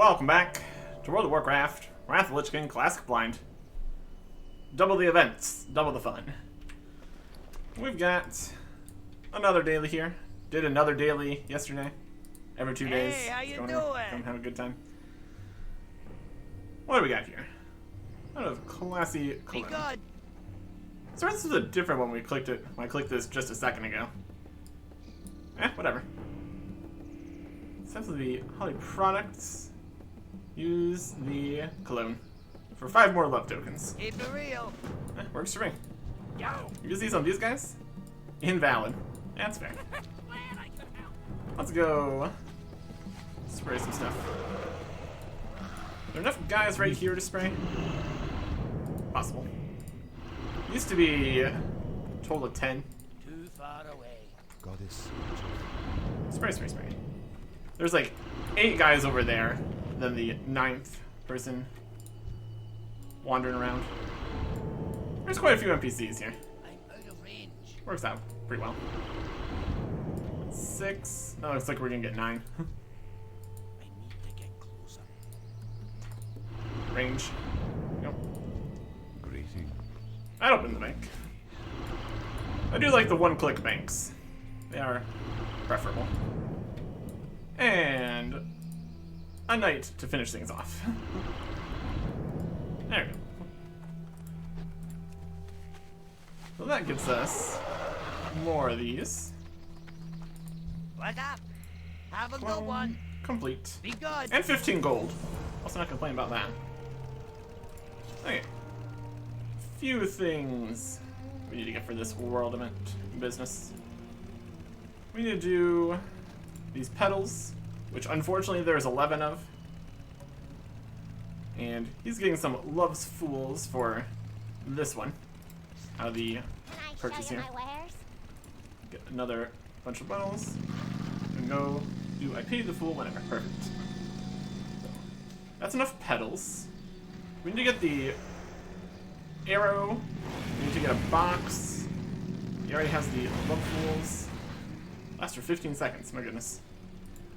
Welcome back to World of Warcraft, Wrath of the Lich King Classic Blind. Double the events, double the fun. We've got another daily here. Did another daily yesterday. Every 2 days. Hey, how you doing? Come have a good time. What do we got here? Out of classy Be cologne. good. So this is a different one. We clicked it. I clicked this just a second ago. Whatever. Essentially, the Holly products. Use the cologne for 5 more love tokens. Keep it real. Works for me. Yo. You can see some of these guys? Invalid. That's fair. Let's go spray some stuff. Are there enough guys right here to spray? Possible. Used to be a total of 10. Too far away. Goddess. Spray, spray, spray. There's like 8 guys over there, then the 9th person wandering around. There's quite a few NPCs here. I'm out of range. Works out pretty well. 6. Oh, looks like we're gonna get 9. I need to get closer. Range. Go. Greeting. I'd open the bank. I do like the one-click banks. They are preferable. And a knight to finish things off. There we go. So that gives us more of these. What's up? Have a good one. Complete. Be good. And 15 gold. Also not complaining about that. Okay. Few things we need to get for this world event business. We need to do these petals, which unfortunately there's 11 of. And he's getting some Love's Fools for this one out of the purchase here. Get another bunch of bundles. And go do I pay the fool whenever. Perfect. So, that's enough petals. We need to get the arrow. We need to get a box. He already has the Love Fools. Lasts for 15 seconds, my goodness.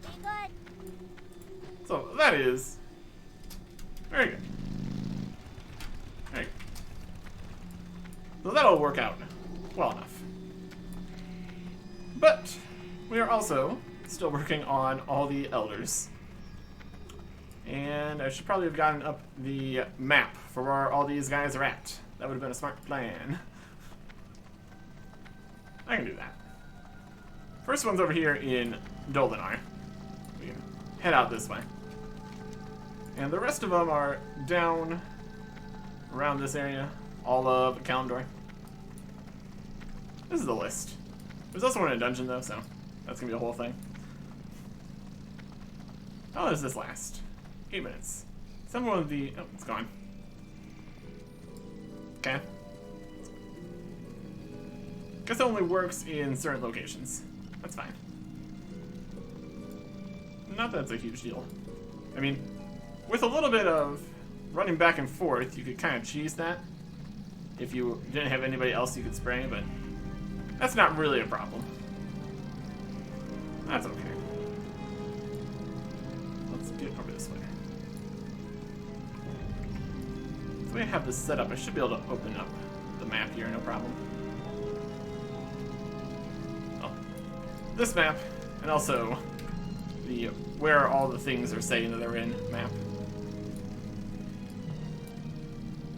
Be good. So that is very good. Very good. So that'll work out well enough. But we are also still working on all the elders. And I should probably have gotten up the map for where all these guys are at. That would have been a smart plan. I can do that. First one's over here in Doldenar. We can head out this way. And the rest of them are down around this area. All of Kalimdor. This is the list. There's also one in a dungeon though, so that's gonna be a whole thing. How long does this last? 8 minutes. Someone of the... Oh, it's gone. Okay. Guess it only works in certain locations. That's fine. Not that it's a huge deal. I mean, with a little bit of running back and forth, you could kind of cheese that if you didn't have anybody else you could spray, but that's not really a problem. That's okay. Let's get over this way. The way I have this set up, I should be able to open up the map here, no problem. Oh, this map, and also the where all the things are saying that they're in map.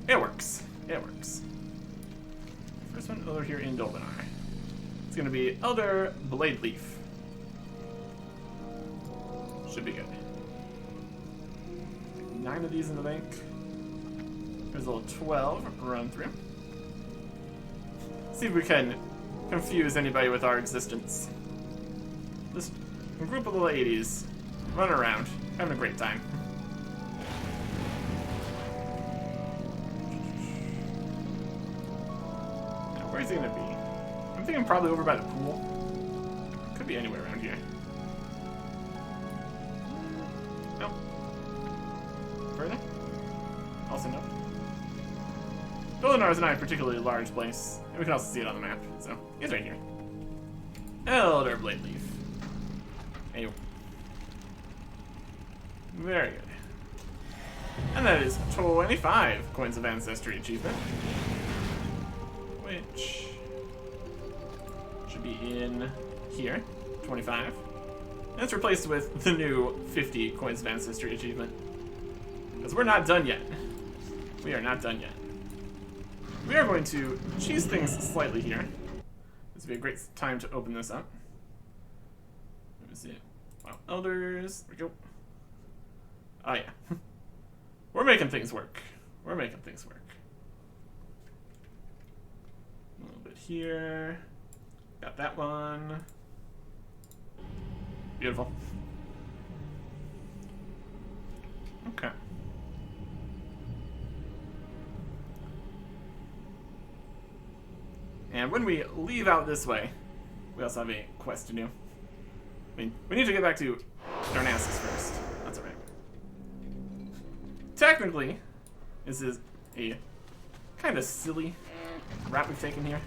It works. It works. First one over here in Doldenar. It's gonna be Elder Blade Leaf. Should be good. 9 of these in the bank. There's a little 12 run through. See if we can confuse anybody with our existence. This group of little 80s running around, having a great time. Now, where's he gonna be? I'm thinking probably over by the pool. Could be anywhere around here. No. Further? Also no. Doldenar is not a particularly large place, and we can also see it on the map, so he's right here. Elder Blade Leaf. Hey. Very good. And that is 25 Coins of Ancestry achievement. Which should be in here. 25. And it's replaced with the new 50 Coins of Ancestry achievement. Because we're not done yet. We are not done yet. We are going to cheese things slightly here. This would be a great time to open this up. Let me see. Wow, elders. There we go. Oh yeah. We're making things work. We're making things work. A little bit here. Got that one. Beautiful. Okay. And when we leave out this way, we also have a quest to do. I mean, we need to get back to Darnassus first. That's alright. Technically, this is a kind of silly route we've taken here.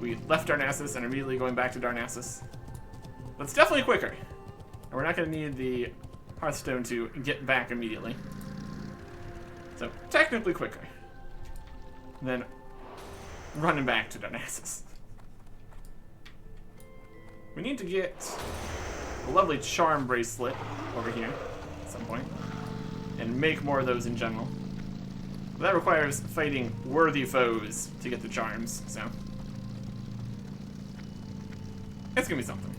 We left Darnassus and are immediately going back to Darnassus. But it's definitely quicker. And we're not going to need the Hearthstone to get back immediately. So, technically quicker than running back to Darnassus. We need to get a lovely charm bracelet over here at some point. And make more of those in general. But that requires fighting worthy foes to get the charms, so it's gonna be something.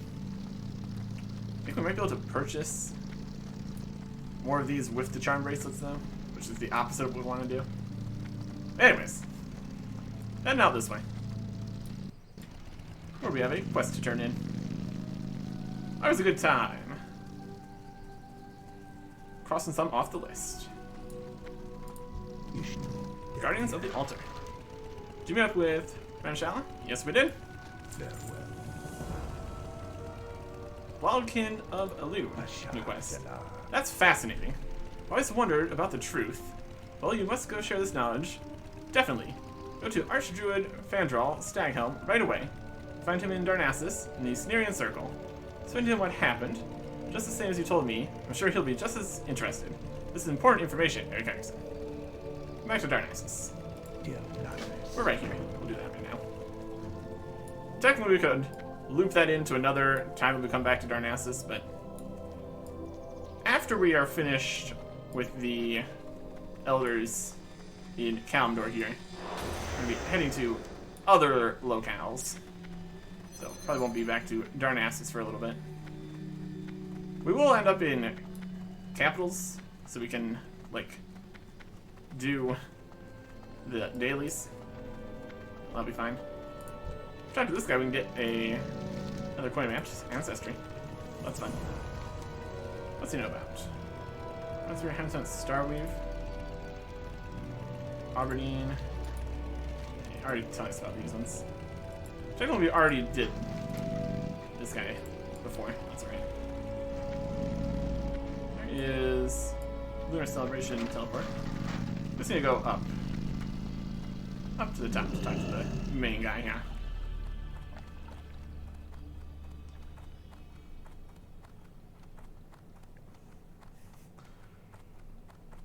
I think we might be able to purchase more of these with the charm bracelets though, which is the opposite of what we want to do. Anyways, heading out this way, where we have a quest to turn in. Always a good time. Crossing some off the list. Guardians of the Altar. Did you meet up with Manshala? Yes, we did. Farewell. Wildkin of Alu. New quest. That's fascinating. I've always wondered about the truth. Well, you must go share this knowledge. Definitely. Go to Archdruid Fandral Staghelm right away. Find him in Darnassus in the Snerian Circle. Explain to him what happened. Just the same as you told me, I'm sure he'll be just as interested. This is important information, Eric Erickson. Back to Darnassus. We're right here. We'll do that right now. Technically, we could loop that into another time when we come back to Darnassus, but after we are finished with the elders in Kalimdor here, we're going to be heading to other locales. So, probably won't be back to Darnassus for a little bit. We will end up in capitals, so we can, like, do the dailies. That'll be fine. Talk to this guy, we can get another coin match, Ancestry. That's fun. What's he know about? What's your Hamilton Starweave? Aberdeen. Yeah, already tell us about these ones. Technically, we already did this guy before. That's right. Is Lunar Celebration teleport. Just need to go up. Up to the top to talk to the main guy, yeah.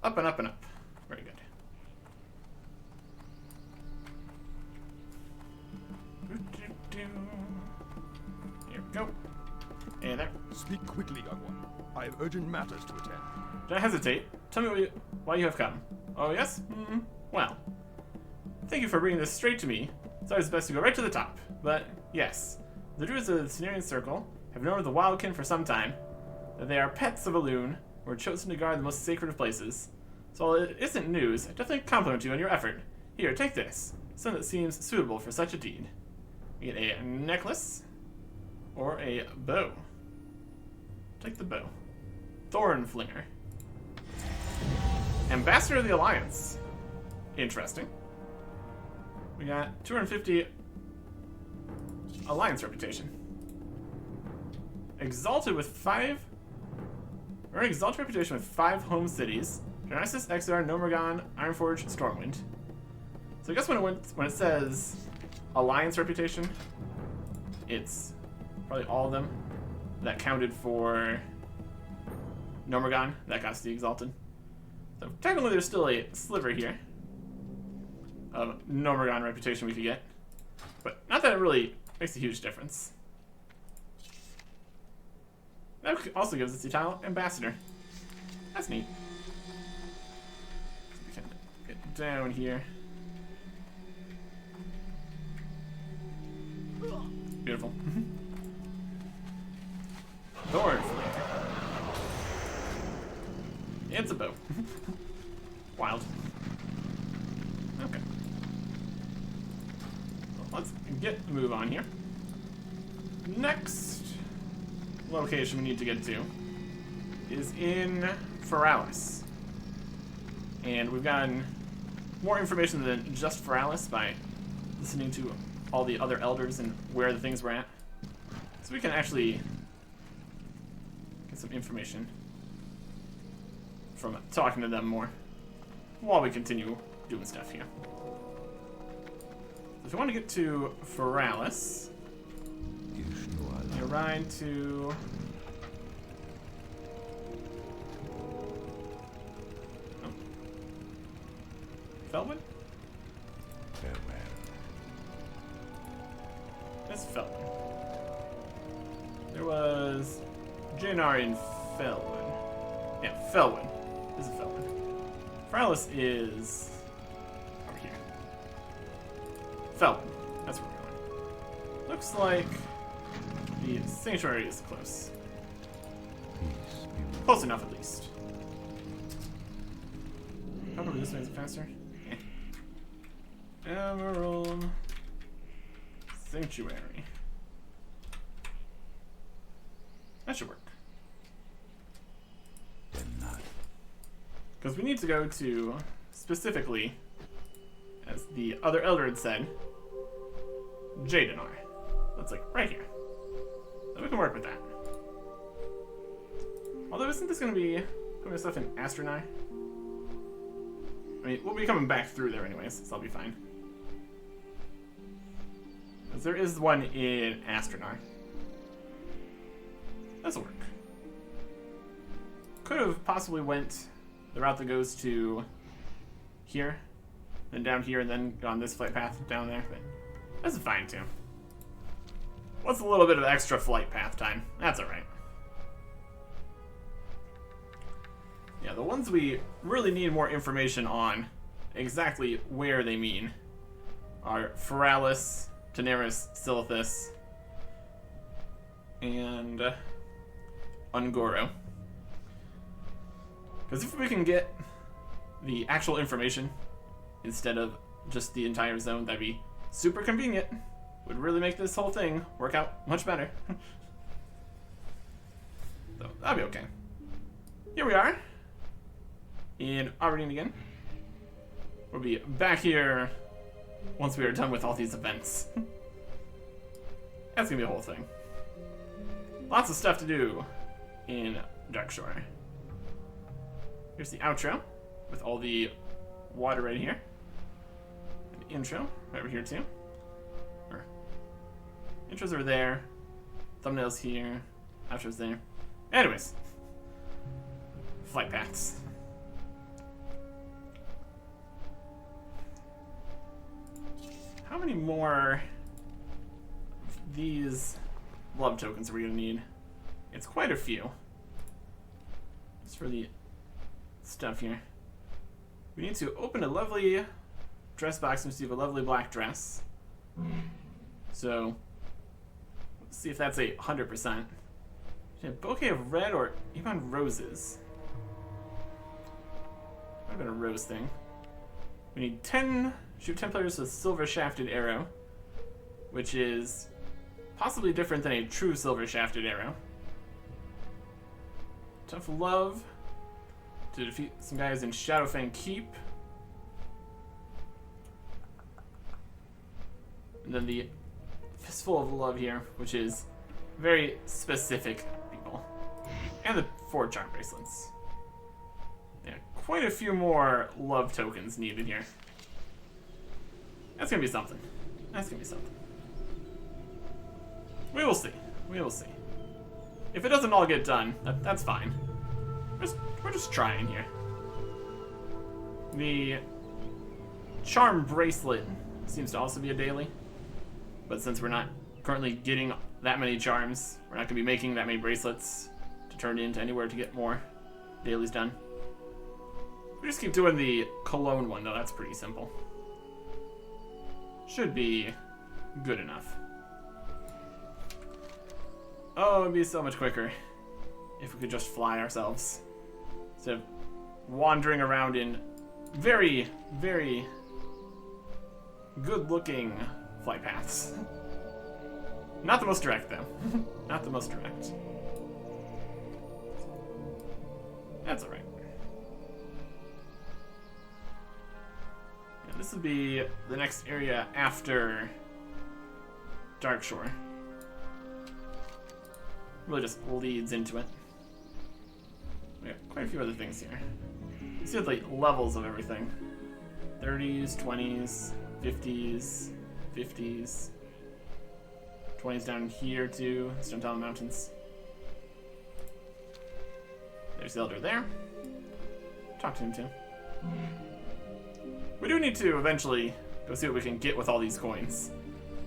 Up and up and up. Very good. Here we go. And there. Speak quickly, young one. I have urgent matters to attend. Don't hesitate. Tell me why you have come. Oh, yes? Well. Thank you for bringing this straight to me. It's always best to go right to the top. But, yes. The druids of the Cenarian Circle have known of the Wildkin for some time. That they are pets of Elune, who are chosen to guard the most sacred of places. So while it isn't news, I definitely compliment you on your effort. Here, take this. Something that seems suitable for such a deed. You get a necklace or a bow. Take the bow. Thorn Flinger. Ambassador of the Alliance. Interesting. We got 250 Alliance reputation. Exalted with 5... Or exalted reputation with 5 home cities. Darnassus, Exar, Nomergon, Ironforge, Stormwind. So I guess when it says Alliance reputation, it's probably all of them that counted for Nomergon, that got us the Exalted. So technically there's still a sliver here of Nomergon reputation we could get. But not that it really makes a huge difference. That also gives us the title Ambassador. That's neat. So we can get down here. Beautiful. Thorn Flare. It's a bow. Wild. Okay. Well, let's get the move on here. Next location we need to get to is in Feralis. And we've gotten more information than just Feralis by listening to all the other elders and where the things were at. So we can actually get some information from talking to them more while we continue doing stuff here. If you want to get to Feralis, you ride to Felwyn? Farewell. That's Felwyn. There was Janari and Felwyn. Yeah, Felwyn. This is Felwyn. Feralis is over here. Felwyn. That's where we're going. Looks like the sanctuary is close. Peace be with Close enough, at least. Probably this way is faster. Emerald Sanctuary. That should work. then not. Because we need to go to, specifically, as the other elder had said, Jadenar. That's like right here. So we can work with that. Although isn't this going to be putting stuff in Astronai? I mean, we'll be coming back through there anyways, so I'll be fine. Because there is one in Astronai. This'll work. Could have possibly went the route that goes to here, then down here, and then gone this flight path down there, but this is fine too. What's a little bit of extra flight path time? That's alright. Yeah, the ones we really need more information on exactly where they mean are Feralis, Daenerys, Silithus, and Ungoro. Because if we can get the actual information instead of just the entire zone, that'd be super convenient. Would really make this whole thing work out much better. So, that'd be okay. Here we are. In Aberdeen again. We'll be back here once we are done with all these events. That's gonna be a whole thing. Lots of stuff to do in Darkshore. Here's the outro with all the water right here. And the intro right over here too. Or, intros are there. Thumbnails here. Outros there. Anyways. Flight paths. How many more of these love tokens are we going to need? It's quite a few. Just for the stuff here. We need to open a lovely dress box and receive a lovely black dress. So, let's see if that's a 100%. A bouquet of red or even roses. Might have been a rose thing. We need 10... Shoot 10 players with silver shafted arrow, which is possibly different than a true silver shafted arrow. Tough love to defeat some guys in Shadowfang Keep. And then the Fistful of Love here, which is very specific people. And the 4 charm bracelets. Yeah, quite a few more love tokens needed here. That's gonna be something. That's gonna be something. We will see. We will see. If it doesn't all get done, that's fine. We're just trying here. The charm bracelet seems to also be a daily. But since we're not currently getting that many charms, we're not going to be making that many bracelets to turn into anywhere to get more dailies done. We just keep doing the cologne one, though. That's pretty simple. Should be good enough. Oh, it'd be so much quicker if we could just fly ourselves instead of wandering around in very, very good-looking flight paths. Not the most direct, though. Not the most direct. That's alright. Yeah, this would be the next area after Darkshore. Really just leads into it. We got quite a few other things here. You see the levels of everything. 30s, 20s, 50s, 50s. 20s down here too, down the mountains. There's the Elder there. Talk to him too. We do need to eventually go see what we can get with all these coins.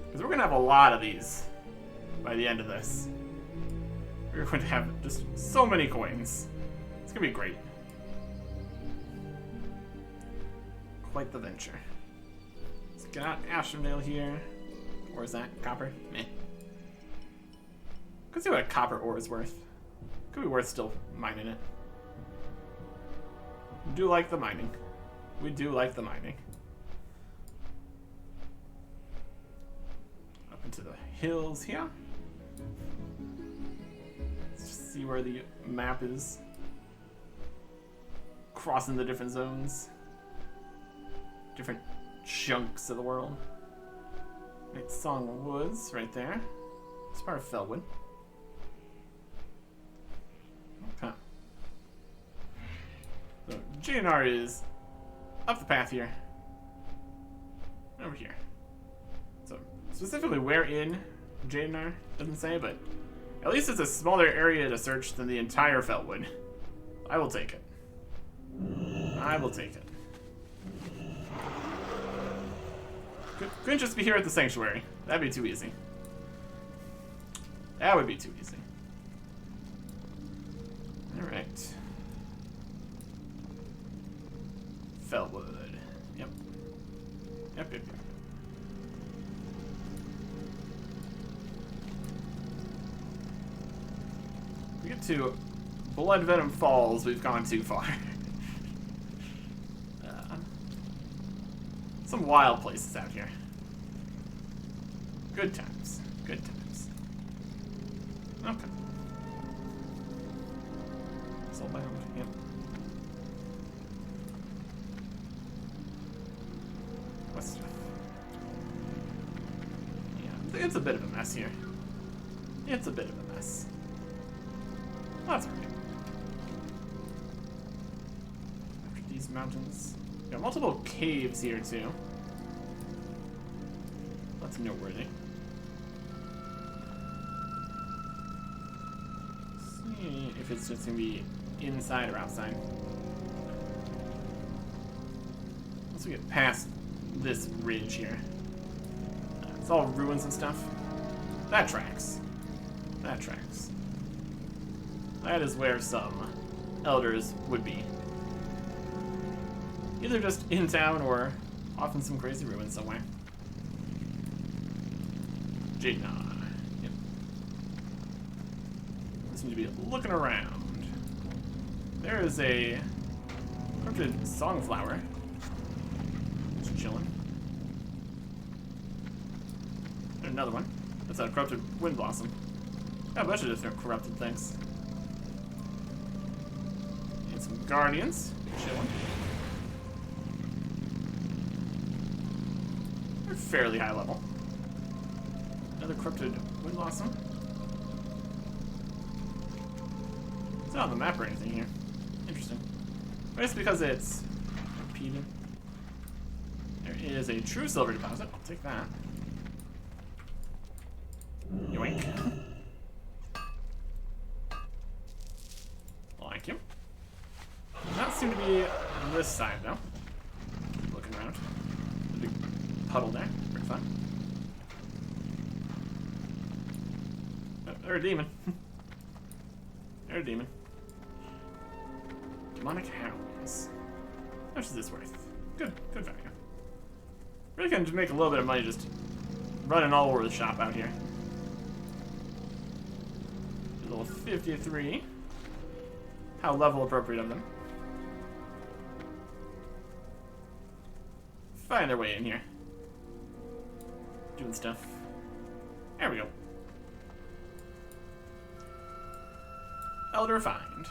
Because we're going to have a lot of these by the end of this. We're going to have just so many coins. It's going to be great. Quite the venture. Let's get out Ashramdale here. Or is that copper? Meh. Could see what a copper ore is worth. Could be worth still mining it. We do like the mining. We do like the mining. Up into the hills here. Let's just see where the map is. Crossing the different zones. Different chunks of the world. Night Song Woods right there. It's part of Felwood. Okay. So JNR is up the path here. Over here. So specifically where in JNR doesn't say, but at least it's a smaller area to search than the entire Felwood. I will take it. I will take it. Couldn't just be here at the sanctuary. That'd be too easy. That would be too easy. Alright. Felwood. Yep. Yep. We get to Blood Venom Falls, we've gone too far. Some wild places out here. Good times. Good times. Okay. Soulbound. Yep. What stuff? Yeah, I think it's a bit of a mess here. It's a bit of a mess. Well, that's alright. After these mountains. Got multiple caves here too. That's noteworthy. Let's see if it's just gonna be inside or outside. Once we get past this ridge here. It's all ruins and stuff. That tracks. That tracks. That is where some elders would be. Either just in town or off in some crazy ruins somewhere. Jadenar. Yep. Just need to be looking around. There is a corrupted songflower. Just chilling. There's another one. That's a corrupted wind blossom. Got a bunch of different corrupted things. And some guardians. Chilling. Fairly high level. Another corrupted wind blossom. It's not on the map or anything here. Interesting. But it's because it's repeating. There is a true silver deposit. I'll take that. Yoink. Like him. Does not seem to be on this side though. puddle there. Pretty fun. Oh, they're a demon. They're a demon. Demonic hounds. How much is this worth? Good value. Really can just make a little bit of money just running all over the shop out here. Level 53. How level appropriate of them. Find their way in here. Doing stuff. There we go. Elder Refined.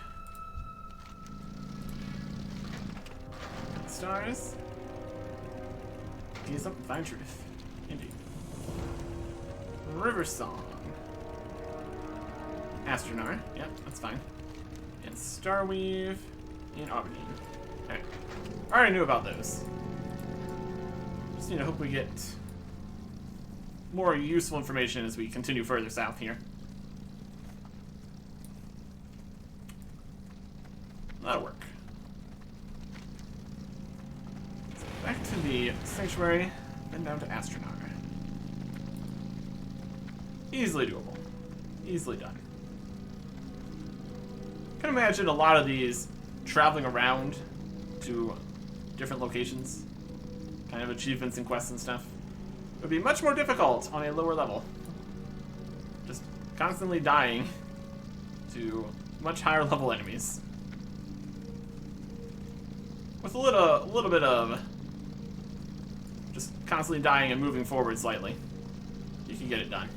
Stars. Gaze up and find truth. Indeed. River Song. Astronar. Yep, that's fine. And Starweave. And Aubergine. Alright. I already knew about those. Just need to hope we get more useful information as we continue further south here. That'll work. So back to the Sanctuary, then down to Astronar. Easily doable. Easily done. I can imagine a lot of these traveling around to different locations, kind of achievements and quests and stuff, would be much more difficult on a lower level. Just constantly dying to much higher level enemies. With a little bit of just constantly dying and moving forward slightly, you can get it done.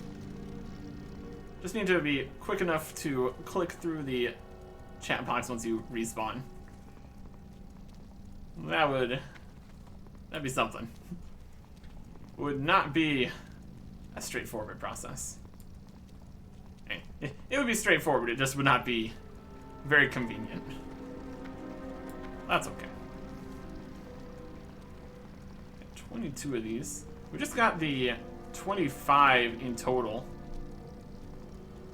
Just need to be quick enough to click through the chat box once you respawn. That'd be something. Would not be a straightforward process. It would be straightforward, it just would not be very convenient. That's okay. 22 of these. We just got the 25 in total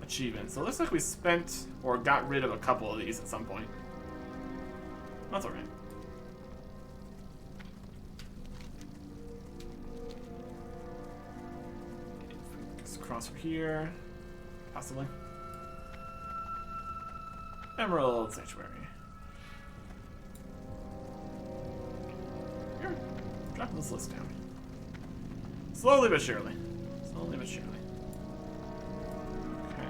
achievements. So it looks like we spent or got rid of a couple of these at some point. That's alright. Cross over here. Possibly. Emerald Sanctuary. Here. Drop this list down. Slowly but surely. Slowly but surely. Okay.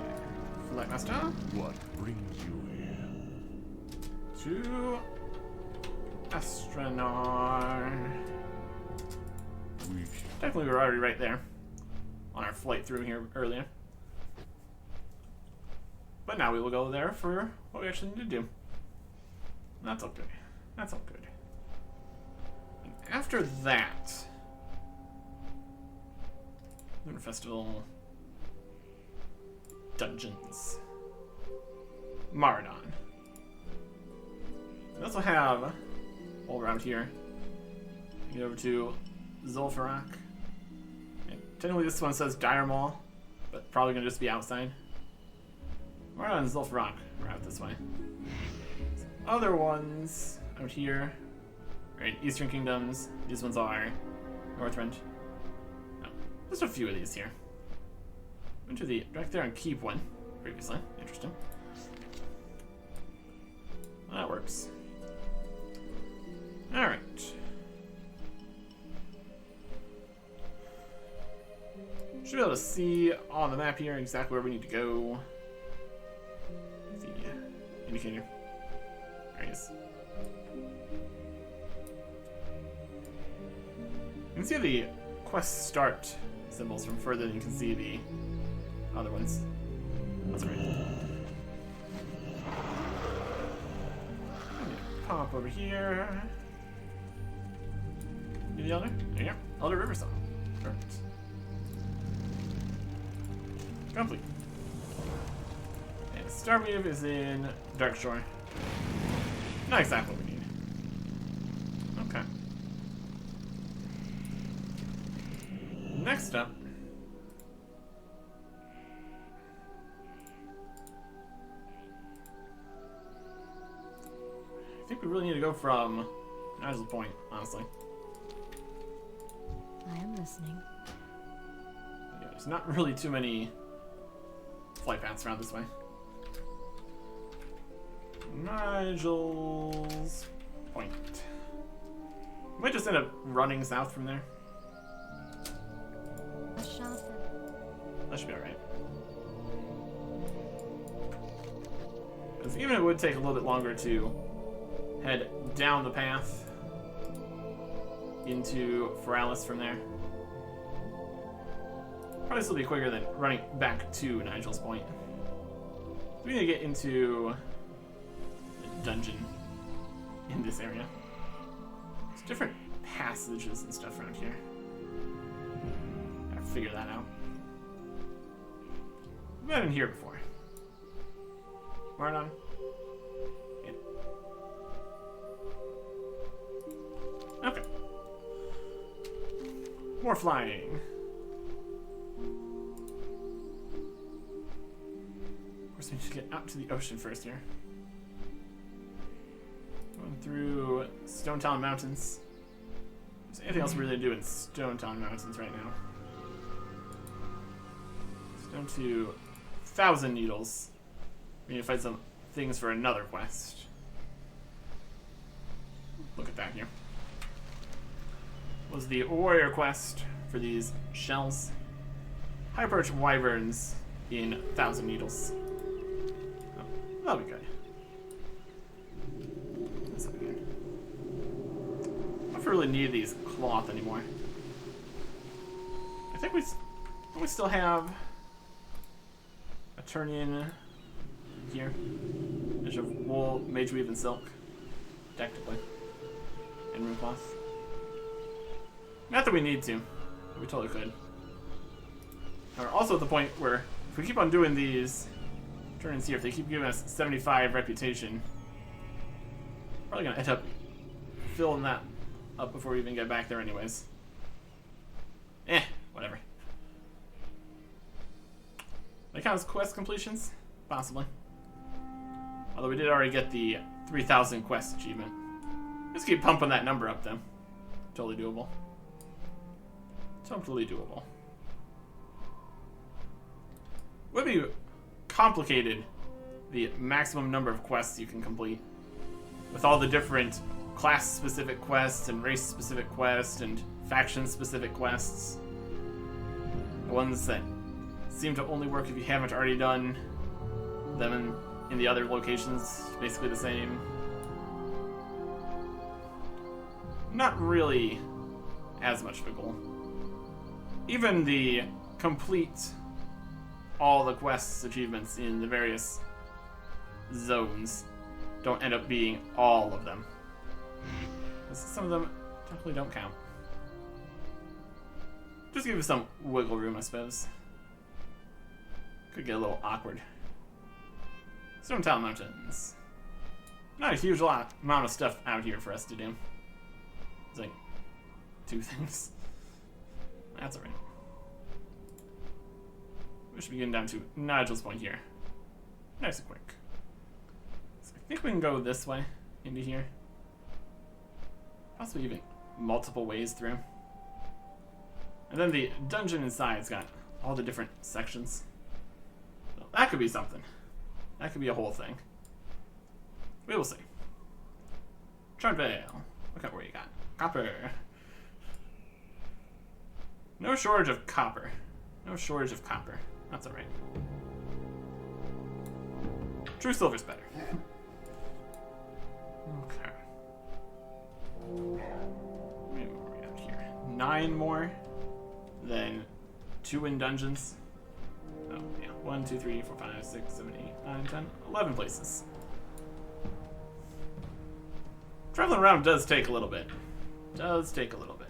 Flight Master. What brings you here? To Astronar. Technically, we were already right there on our flight through here earlier. But now we will go there for what we actually need to do. That's all good. That's all good. And after that, Lunar Festival Dungeons. Maradon. We also have all around here. Get over to Zul'Farrak. Technically this one says Dire Maul, but probably gonna just be outside. We're on Zul'Farrak. We're out this way. Some other ones out here are in Eastern Kingdoms. These ones are Northrend. No, just a few of these here. Went to the direct there and keep one previously. Interesting. That works. Alright. Should be able to see on the map here exactly where we need to go. The indicator. There he is. You can see the quest start symbols from further than you can see the other ones. That's great. Pop over here. Do the Elder? There you go. Elder River Song. Perfect. Complete. And Starweave is in Darkshore. Not exactly what we need. Okay. Next up. I think we really need to go from Nigel's Point, honestly. I am listening. Yeah, there's not really too many flight paths around this way. Nigel's Point. We might just end up running south from there. A sharper. That should be alright. Because even if it would take a little bit longer to head down the path into Foralis from there, probably still be quicker than running back to Nigel's Point. We need to get into the dungeon in this area. There's different passages and stuff around here. Gotta figure that out. We've been in here before. Mardon? Yeah. Okay. More flying. Of course, we need to get out to the ocean first here. Going through Stone Town Mountains. Is there anything else we really do in Stone Town Mountains right now? Stone to 1,000 Needles. We need to find some things for another quest. Look at that here. Was the warrior quest for these shells. High perch wyverns in 1,000 Needles. Oh, that'll be good. That'll be good. I don't really need these cloth anymore. I think we still have a turn in here. There's a wool, mage weave, and silk, technically, and rune cloth. Not that we need to, we totally could. And we're also at the point where if we keep on doing these turn-ins here, if they keep giving us 75 reputation, probably gonna end up filling that up before we even get back there anyways. Whatever. That counts as quest completions? Possibly. Although we did already get the 3,000 quest achievement. Just keep pumping that number up then. Totally doable. Totally doable. Would be complicated, the maximum number of quests you can complete. With all the different class-specific quests and race-specific quests and faction-specific quests. The ones that seem to only work if you haven't already done them in the other locations, basically the same. Not really as much of a goal. Even the complete all the quests achievements in the various zones don't end up being all of them. Some of them definitely don't count. Just give it some wiggle room, I suppose. Could get a little awkward. Stone Town Mountains. Not a huge amount of stuff out here for us to do. It's like 2 things. That's alright. We should be getting down to Nigel's Point here. Nice and quick. So I think we can go this way into here. Possibly even multiple ways through. And then the dungeon inside's got all the different sections. So that could be something. That could be a whole thing. We will see. Charmed Vale. Look at where you got. Copper. No shortage of copper. No shortage of copper. That's alright. True silver's better. Okay. Wait, what are we at here? 9 more than 2 in dungeons. Oh, yeah. 1, 2, 3, 4, 5, 6, 7, 8, 9, 10, 11 places. Traveling around does take a little bit. Does take a little bit.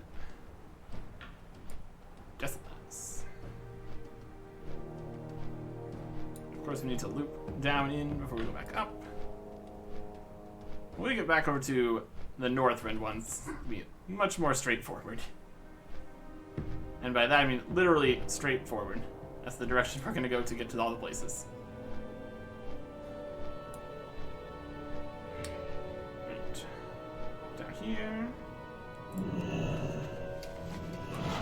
Yes, it does. Of course, we need to loop down in before we go back up. When we get back over to the Northrend ones, it'll be much more straightforward. And by that I mean literally straightforward. That's the direction we're going to go to get to all the places. Right. Down here.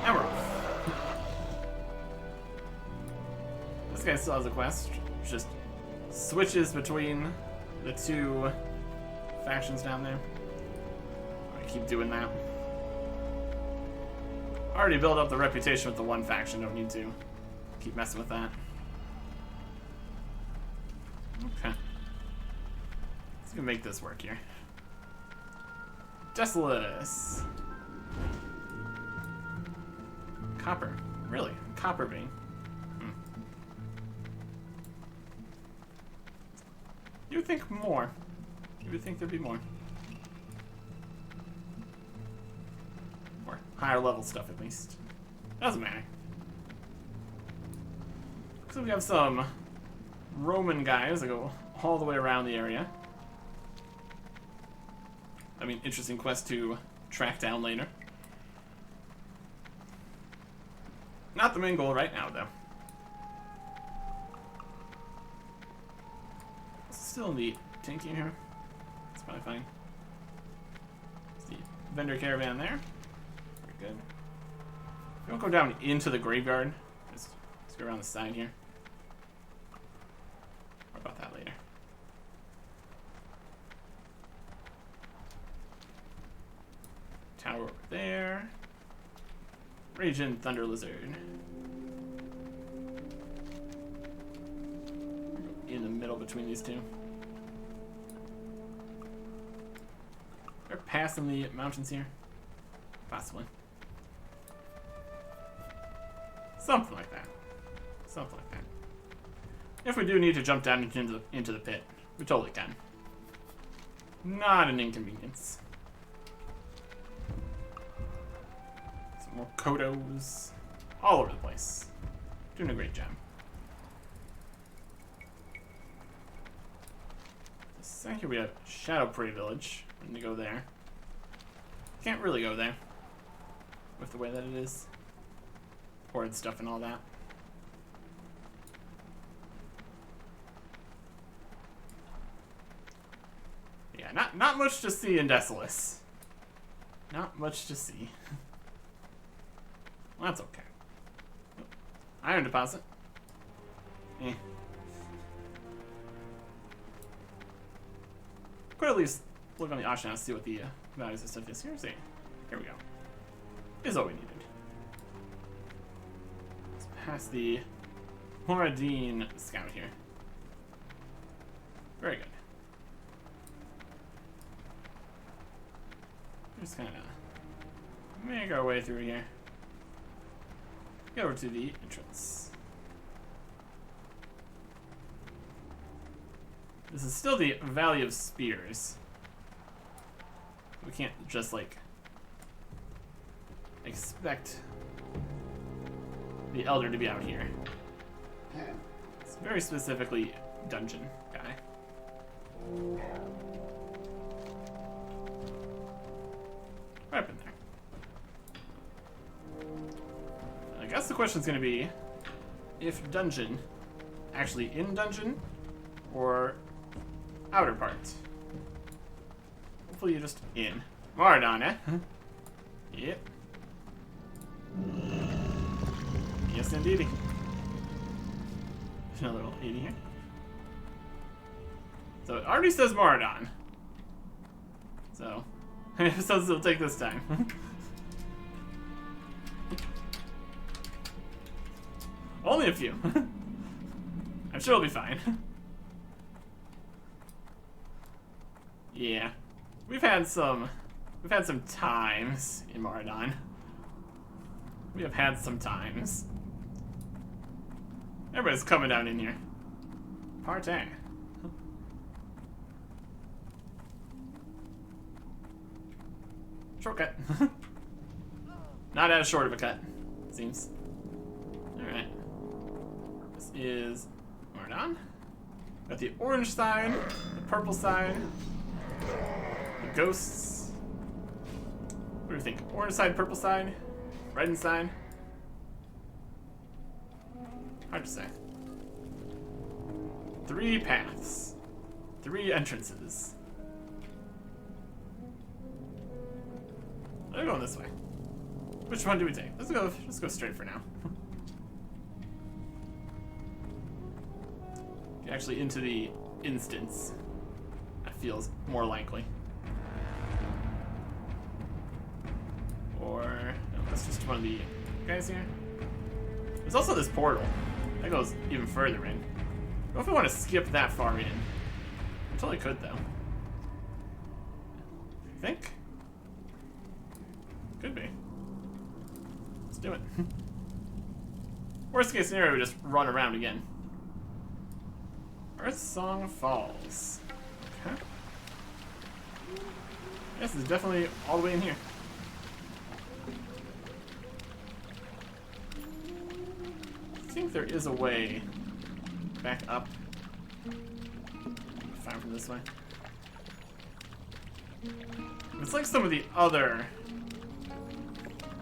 And we're off. guy still has a quest. Just switches between the two factions down there. I keep doing that. Already built up the reputation with the one faction. Don't need to keep messing with that. Okay. Let's go make this work here. Desolus. Copper. Really? Copper vein. You would think more. You would think there'd be more. Or higher level stuff at least. Doesn't matter. So we have some Roman guys that go all the way around the area. I mean, interesting quest to track down later. Not the main goal right now, though. Still in the tanky here. That's probably fine. There's the vendor caravan there. Very good. We don't go down into the graveyard. Just go around the side here. More about that later. Tower over there. Raging Thunder Lizard. In the middle between these two. They're passing the mountains here. Possibly. Something like that. Something like that. If we do need to jump down into the pit, we totally can. Not an inconvenience. Some more Kodos. All over the place. Doing a great job. So here we have Shadow Prey Village. I'm gonna go there. Can't really go there with the way that it is. Horde stuff and all that. Yeah, not much to see in Desolus. Not much to see. Well, that's okay. Iron deposit. Eh. Could at least look on the auction house, see what the values of stuff is. Here we go. Is all we needed. Let's pass the Moradine scout here. Very good. Just kind of make our way through here. Get over to the entrance. This is still the Valley of Spears. We can't just, like, expect the Elder to be out here. It's very specifically dungeon guy. Right up in there. I guess the question's gonna be if dungeon actually in dungeon or outer part. Hopefully you're just in. Mardon, eh? Yep. Yes, indeed. There's another little 80 here. So it already says Mardon. So, how many episodes it'll take this time? Only a few. I'm sure it'll be fine. Yeah, we've had some times in Mardon. We have had some times. Everybody's coming down in here. Party. Shortcut. Not as short of a cut, seems. Alright. This is Mardon. Got the orange side, the purple side, the ghosts. What do you think? Orange side, purple side, red side? Hard to say. 3 paths. 3 entrances. They're going this way. Which one do we take? Let's go straight for now. actually into the instance. That feels more likely. Or no, that's just one of the guys here. There's also this portal that goes even further in. I don't know if we want to skip that far in. I totally could though. I think. Could be. Let's do it. Worst case scenario, we just run around again. Earth Song Falls. Okay. Yes, it's definitely all the way in here. I think there is a way back up. Fine from this way. It's like some of the other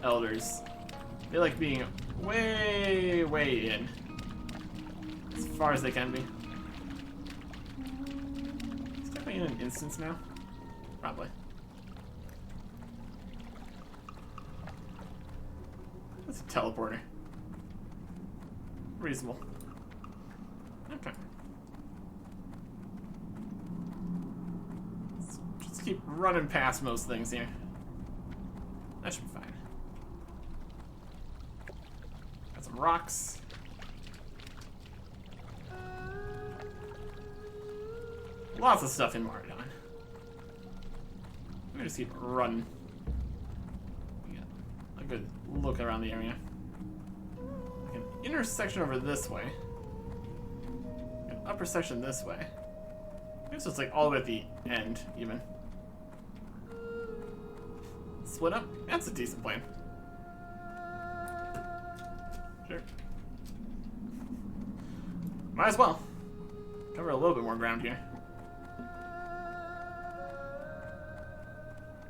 elders. They like being way, way in. As far as they can be. Is definitely in an instance now? Probably. That's a teleporter. Reasonable. Okay. Let's just keep running past most things here. That should be fine. Got some rocks. Lots of stuff in Mardon. Let me just keep running. We got a good look around the area. Like an intersection over this way. An upper section this way. I guess it's like all the way at the end, even. Split up? That's a decent plan. Sure. Might as well. Cover a little bit more ground here.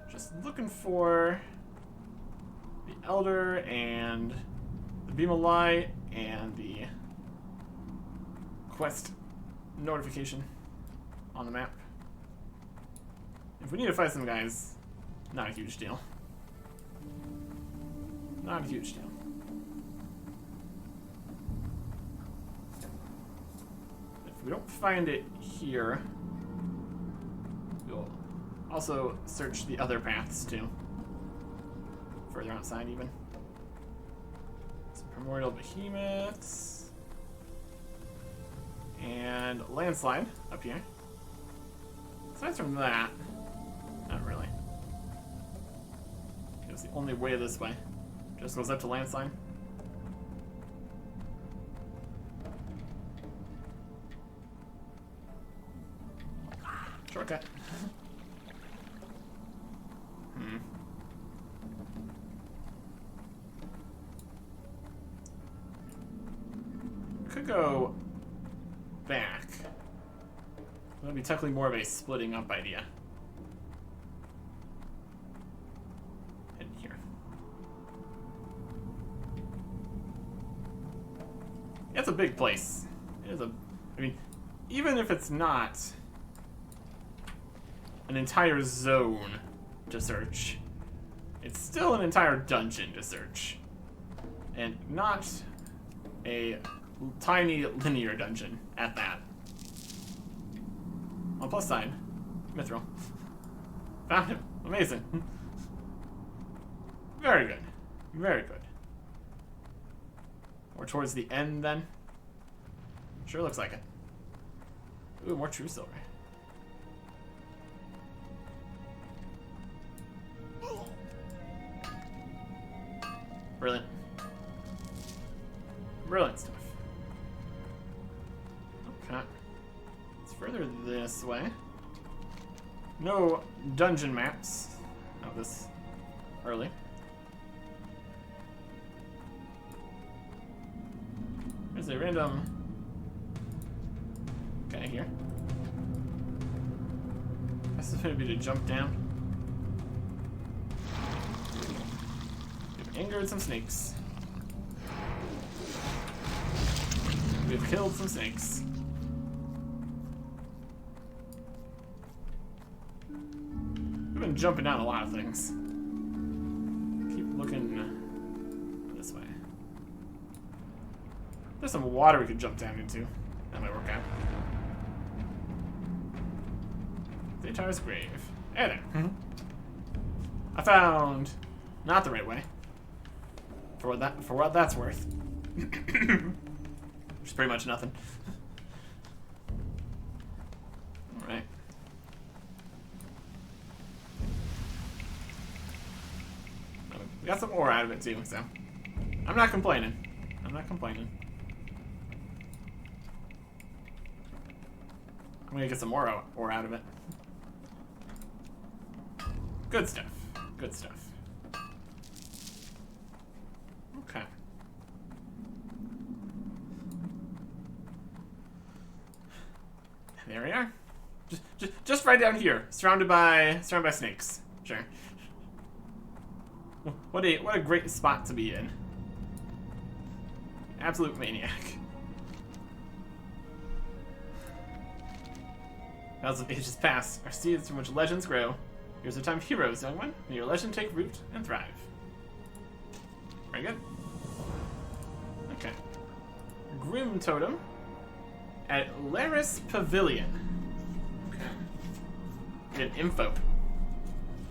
Just looking for the Elder and the Beam of Light and the quest notification on the map. If we need to fight some guys, not a huge deal. Not a huge deal. If we don't find it here, we'll also search the other paths too. Further outside even. Some primordial behemoths. And landslide up here. Aside from that, not really. It was the only way this way. Just goes up to landslide. Shortcut. Could go back. That'd be technically more of a splitting up idea. And here. Yeah, it's a big place. It is a. I mean, even if it's not an entire zone to search, it's still an entire dungeon to search. And not a tiny linear dungeon at that. On plus side, Mithril. Found him. Amazing. Very good. Very good. Or towards the end then? Sure looks like it. Ooh, more true silver. Brilliant. Brilliant stuff. Okay. It's further this way. No dungeon maps. Not this early. There's a random guy here. This is going to be to jump down. We've angered some snakes. We've killed some snakes. We've been jumping down a lot of things. Keep looking this way. There's some water we could jump down into. That might work out. Daytar's grave. Hey there. I found not the right way. For what that's worth. Which is pretty much nothing. Alright. We got some ore out of it too, so I'm not complaining. I'm not complaining. I'm gonna get some more ore out of it. Good stuff. Good stuff. Okay. There we are. Just right down here, surrounded by snakes. Sure. What a great spot to be in. Absolute maniac. As the ages pass, our seeds from which legends grow. Here's the time of heroes, young one. May your legend take root and thrive. Very good. Okay. Grim Totem at Laris Pavilion. Okay. Get info.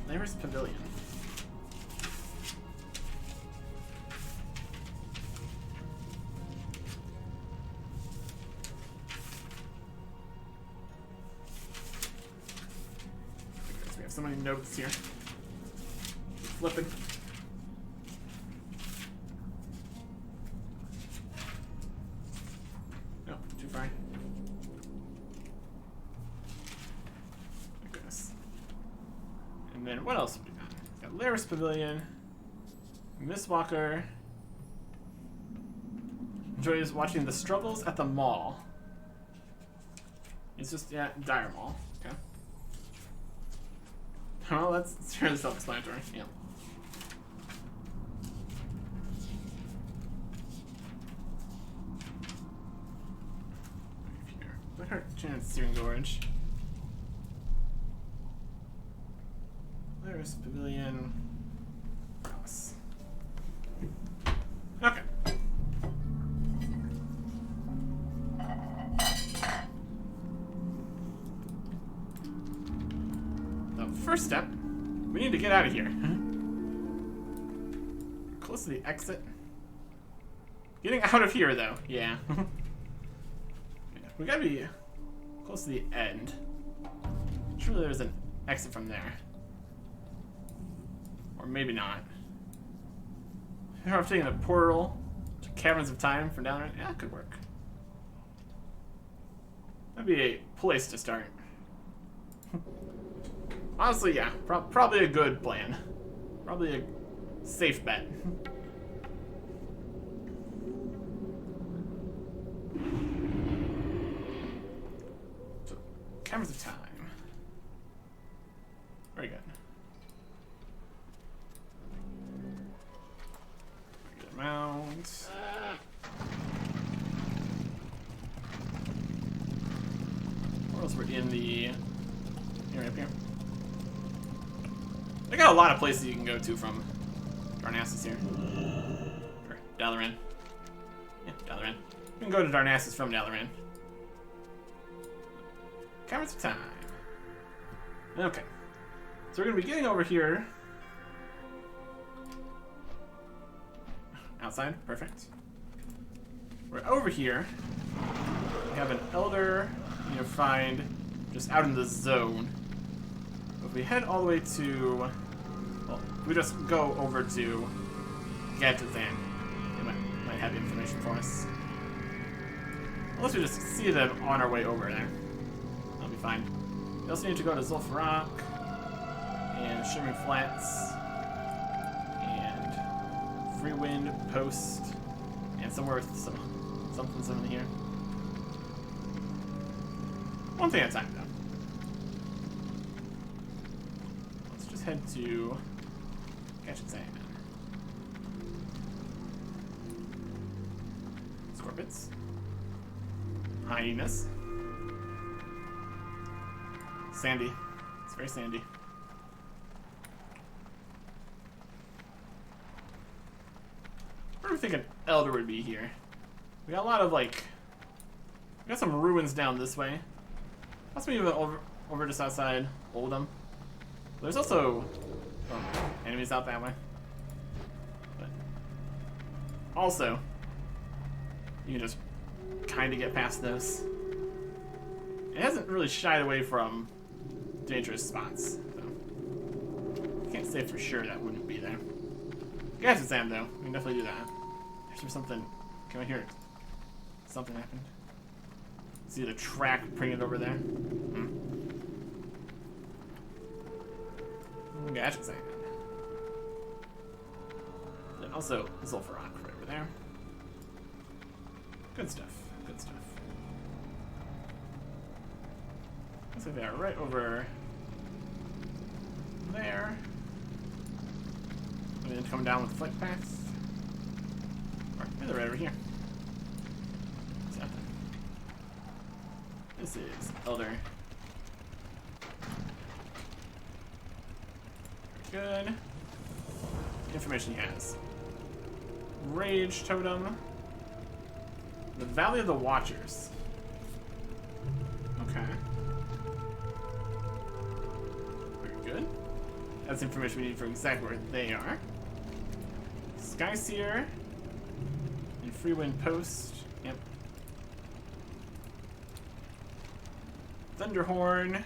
Laris Pavilion. So many notes here. Flipping. No, too far. Goodness. And then what else have we got? We've got Laris Pavilion. Miss Walker enjoys watching the struggles at the mall. It's just, yeah, Dire Mall. Okay. Well, that's fairly self-explanatory. Yeah. Look at Chance Searing Gorge. There's Pavilion. Cross. Okay. First step, we need to get out of here. Close to the exit. Getting out of here, though. Yeah. We gotta be close to the end. Surely there's an exit from there. Or maybe not. I'm taking a portal to Caverns of Time from down there. Yeah, it could work. That'd be a place to start. Honestly, yeah. Probably a good plan. Probably a safe bet. So, Caverns of Time. Very good. Good mount. Where else we're in the area up here? They got a lot of places you can go to from Darnassus here. Or Dalaran. Yeah, Dalaran. You can go to Darnassus from Dalaran. Caverns of Time. Okay. So we're going to be getting over here. Outside. Perfect. We're over here. We have an Elder you know, find just out in the zone. If we head all the way to, well, we just go over to Gadgethan. They might have information for us. Unless we just see them on our way over there. That'll be fine. We also need to go to Zul'Farrak and Shimmering Flats and Free Wind Post and somewhere with something here. One thing at a time, though. Let's just head to Gadgethan. Scorpions. Hyenas. Sandy. It's very sandy. Where do we think an elder would be here? We got a lot of, like... We got some ruins down this way. Possibly even over just outside Oldham. There's also enemies out that way. But also, you can just kind of get past those. It hasn't really shied away from dangerous spots, so can't say for sure that wouldn't be there. Gas exam though, we can definitely do that. There's something. Can I hear it? Something happened. See the track printed over there. Gas exam. Then also Sulfur Rock right over there. Good stuff. Good stuff. Looks like they are right over there. And then come down with the flight paths. Or maybe they're right over here. What's that then? This is Elder. Very good. Information he has. Rage Totem. The Valley of the Watchers. Okay. Very good. That's information we need for exactly where they are. Skyseer and Freewind Post. Yep. Thunderhorn.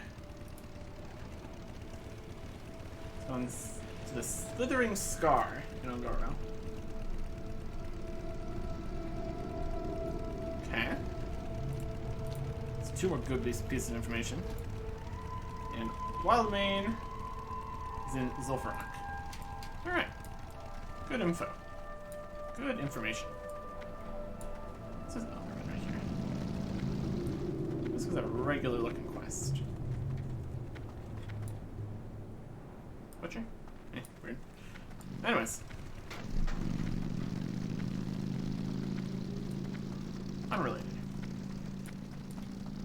On to the Slithering Scar in Ongoro. Okay. So 2 more good pieces of information. And Wildmane is in Zul'Farrak. Alright. Good info. Good information. This is Elderman right here. This is a regular looking quest. Butcher? Weird. Anyways. Unrelated.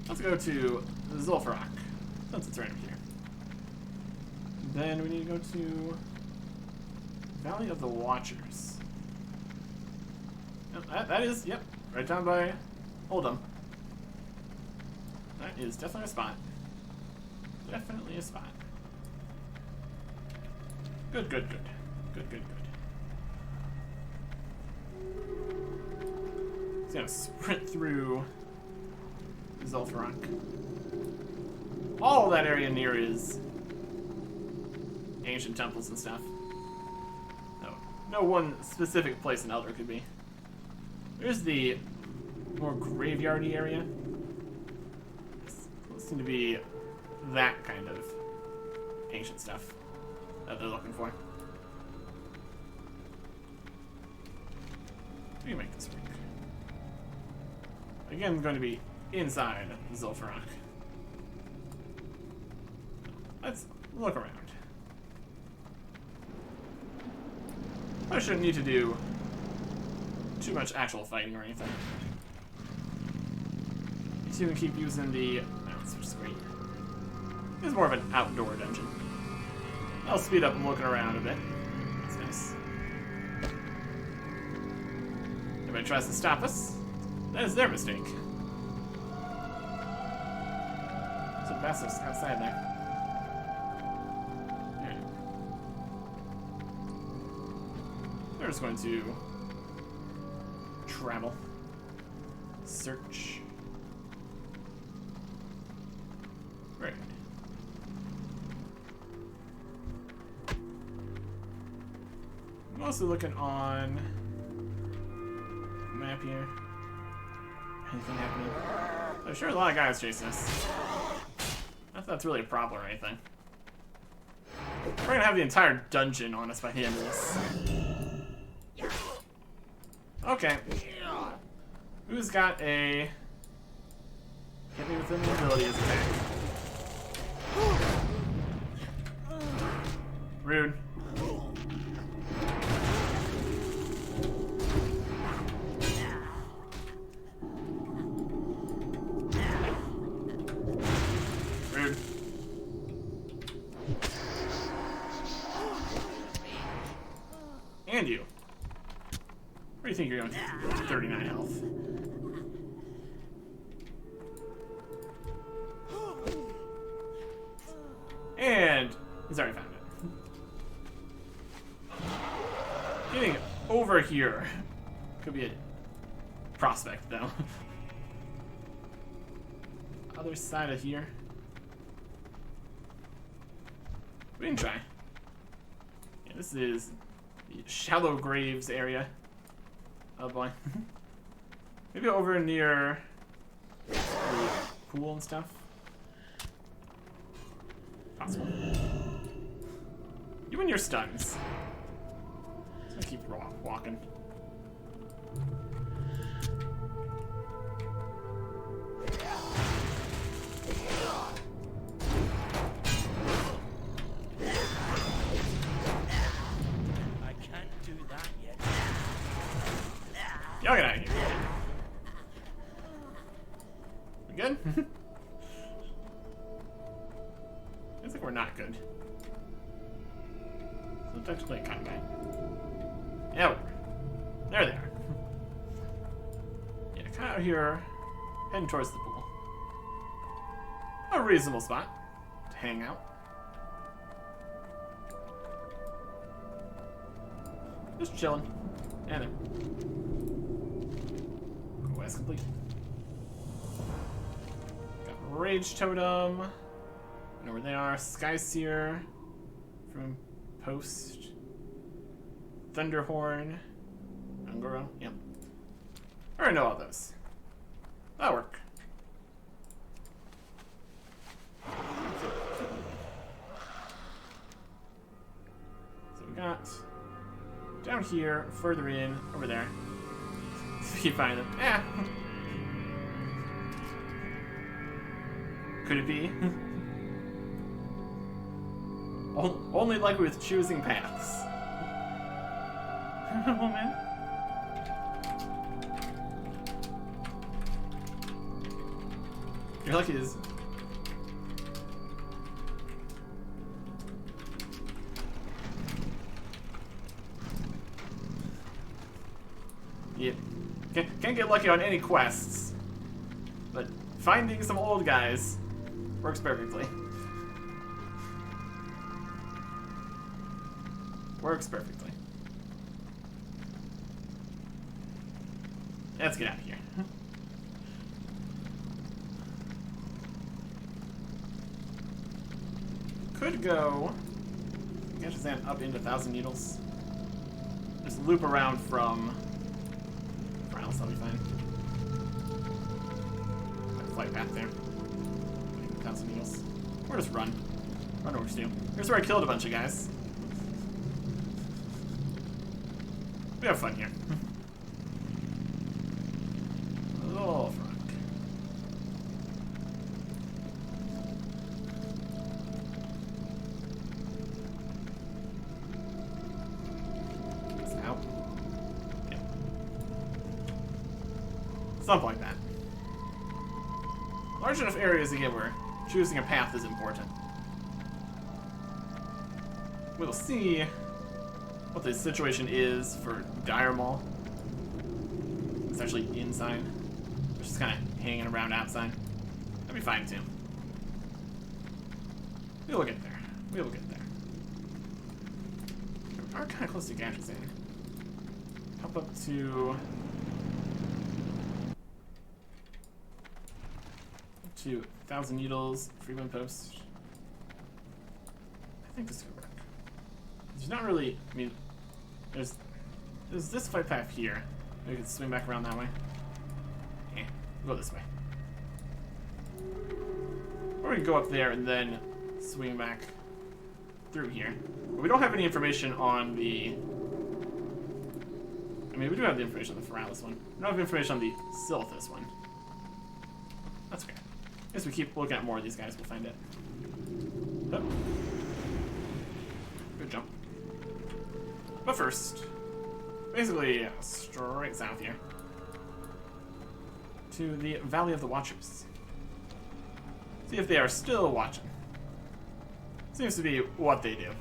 Let's go to Zul'Farrak, since it's right over here. Then we need to go to Valley of the Watchers. Yep, that is, yep, right down by Oldham. That is definitely a spot. Definitely a spot. Good, good, good. Good, good, good. So gonna sprint through Zul'Farrak. All that area near is ancient temples and stuff. No one specific place in Elder could be. There's the more graveyardy area. This seems to be that kind of ancient stuff that they're looking for. We can make this work. Again, it's going to be inside Zul'Farrak. Let's look around. I shouldn't need to do too much actual fighting or anything. So you can keep using the... That's just great. It's more of an outdoor dungeon. I'll speed up looking around a bit. That's nice. Everybody tries to stop us. That is their mistake. There's a basilisk outside there. We're just going to travel. Search. Right. I'm also looking on the map here. Anything happening? There's sure a lot of guys chasing us. Not that that's really a problem or anything. We're gonna have the entire dungeon on us by the end of this. Okay. Who's got a... Hit me within the ability as attack. Rude. Rude. And you. Where do you think you're going to? 39 health. He's already found it. Getting over here could be a prospect, though. Other side of here. We can try. Yeah, this is the shallow graves area. Oh boy. Maybe over near the pool and stuff. Possible. You and your stuns. Just gonna keep walking. I can't do that yet. Y'all get out of here. We good? Feels like we're not good. So technically combat. Yeah, there they are. Yeah, kind of out here, heading towards the pool. A reasonable spot to hang out. Just chilling. And there. Quest complete. Got Rage Totem. I know where they are. Sky Seer from Post. Thunderhorn. Angoro. Yep. I already know all those. That'll work. So we got down here, further in, over there. So keep finding them. Yeah. Could it be? Only like with choosing paths. Oh man. You're lucky is. Yep. Can't get lucky on any quests. But finding some old guys works perfectly. Works perfectly. Let's get out of here. Could go get Shazam up into 1,000 Needles. Just loop around from else, that'll be fine. Flight path there. 1,000 Needles. Or just run. Run works too. Here's where I killed a bunch of guys. We have fun here. Oh, fuck. It's out. Yeah. Something like that. Large enough areas again where choosing a path is important. We'll see what the situation is for Dire Maul. It's actually inside. It's just kind of hanging around outside. That'd be fine too. We will get there. We will get there. We are kind of close to Gashazan. Hop up to 1,000 Needles, Freeman Post. I think this could work. There's not really, I mean, there's this flight path here. Maybe we can swing back around that way. Yeah, we'll go this way. Or we can go up there and then swing back through here. But we don't have any information on the... I mean, we do have the information on the Feralis one. We don't have information on the Silithus one. That's okay. I guess we keep looking at more of these guys, we'll find it. Oh. Good jump. But first, basically straight south here to the Valley of the Watchers. See if they are still watching. Seems to be what they do.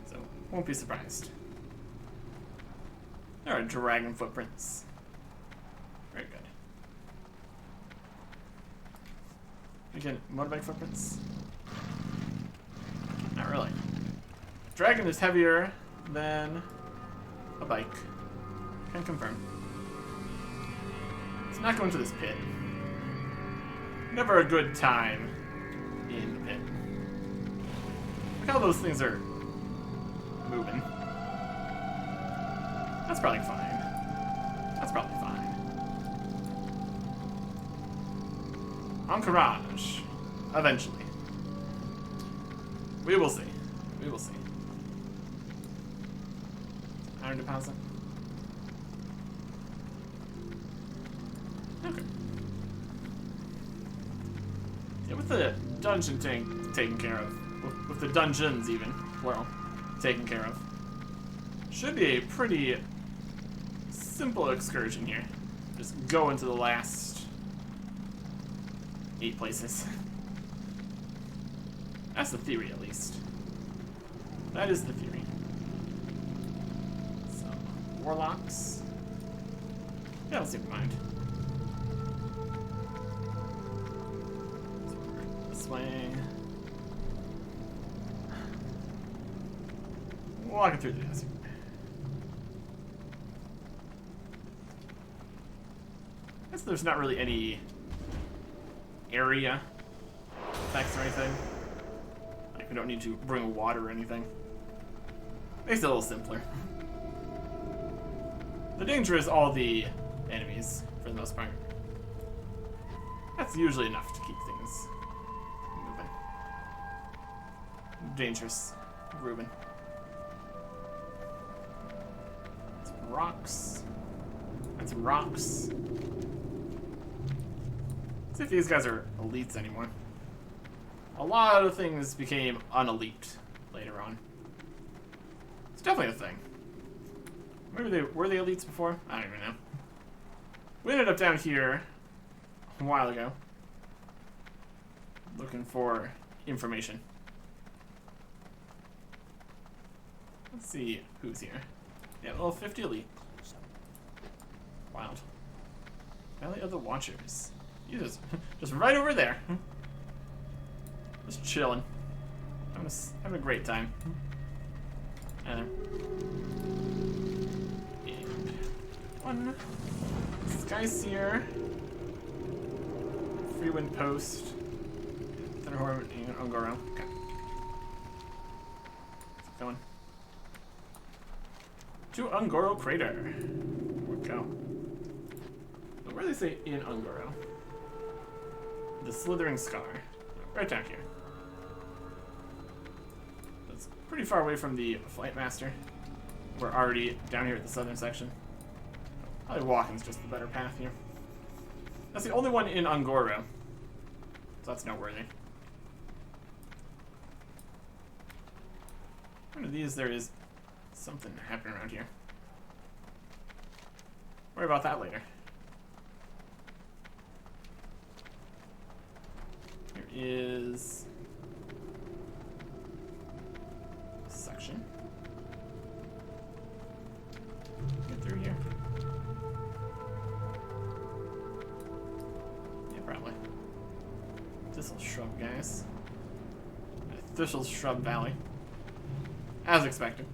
So, won't be surprised. There are dragon footprints. Very good. Again, motorbike footprints? Not really. Dragon is heavier than a bike. Can confirm. Let's not go into this pit. Never a good time in the pit. Look how those things are moving. That's probably fine. That's probably fine. Encourage. Eventually. We will see. We will see. Iron deposit. Okay. Yeah, with the dungeon taken care of, with the dungeons even, plural, taken care of, should be a pretty simple excursion here. Just go into the last 8 places. That's the theory, at least. That is the theory. Some warlocks. Yeah, don't seem to mind. This way. Walking through the desert. I guess there's not really any area effects or anything. Like, we don't need to bring water or anything. Makes it a little simpler. The danger is all the enemies, for the most part. That's usually enough to keep things moving. Dangerous, Reuben. Some rocks. And some rocks. Let's see if these guys are elites anymore. A lot of things became unelite later on. It's definitely a thing. Maybe were they elites before? I don't even know. We ended up down here a while ago, looking for information. Let's see who's here. Yeah, level 50 elite. Wild. Valley of the Watchers. You just right over there. Just chilling. Having a great time. And one. Skyseer. Freewind Post. Thunderhorn and Ungoro. Okay. Keep going. To Ungoro Crater. Where'd it go? Where do they say in Ungoro? The Slithering Scar. Right down here. That's pretty far away from the Flight Master. We're already down here at the southern section. Probably walking's just the better path here. That's the only one in Ungoro. So that's noteworthy. One of these, there is something happening around here. Worry about that later. Here is a section. Get through here. Yeah, probably. Thistle Shrub, guys. Thistle Shrub Valley. As expected.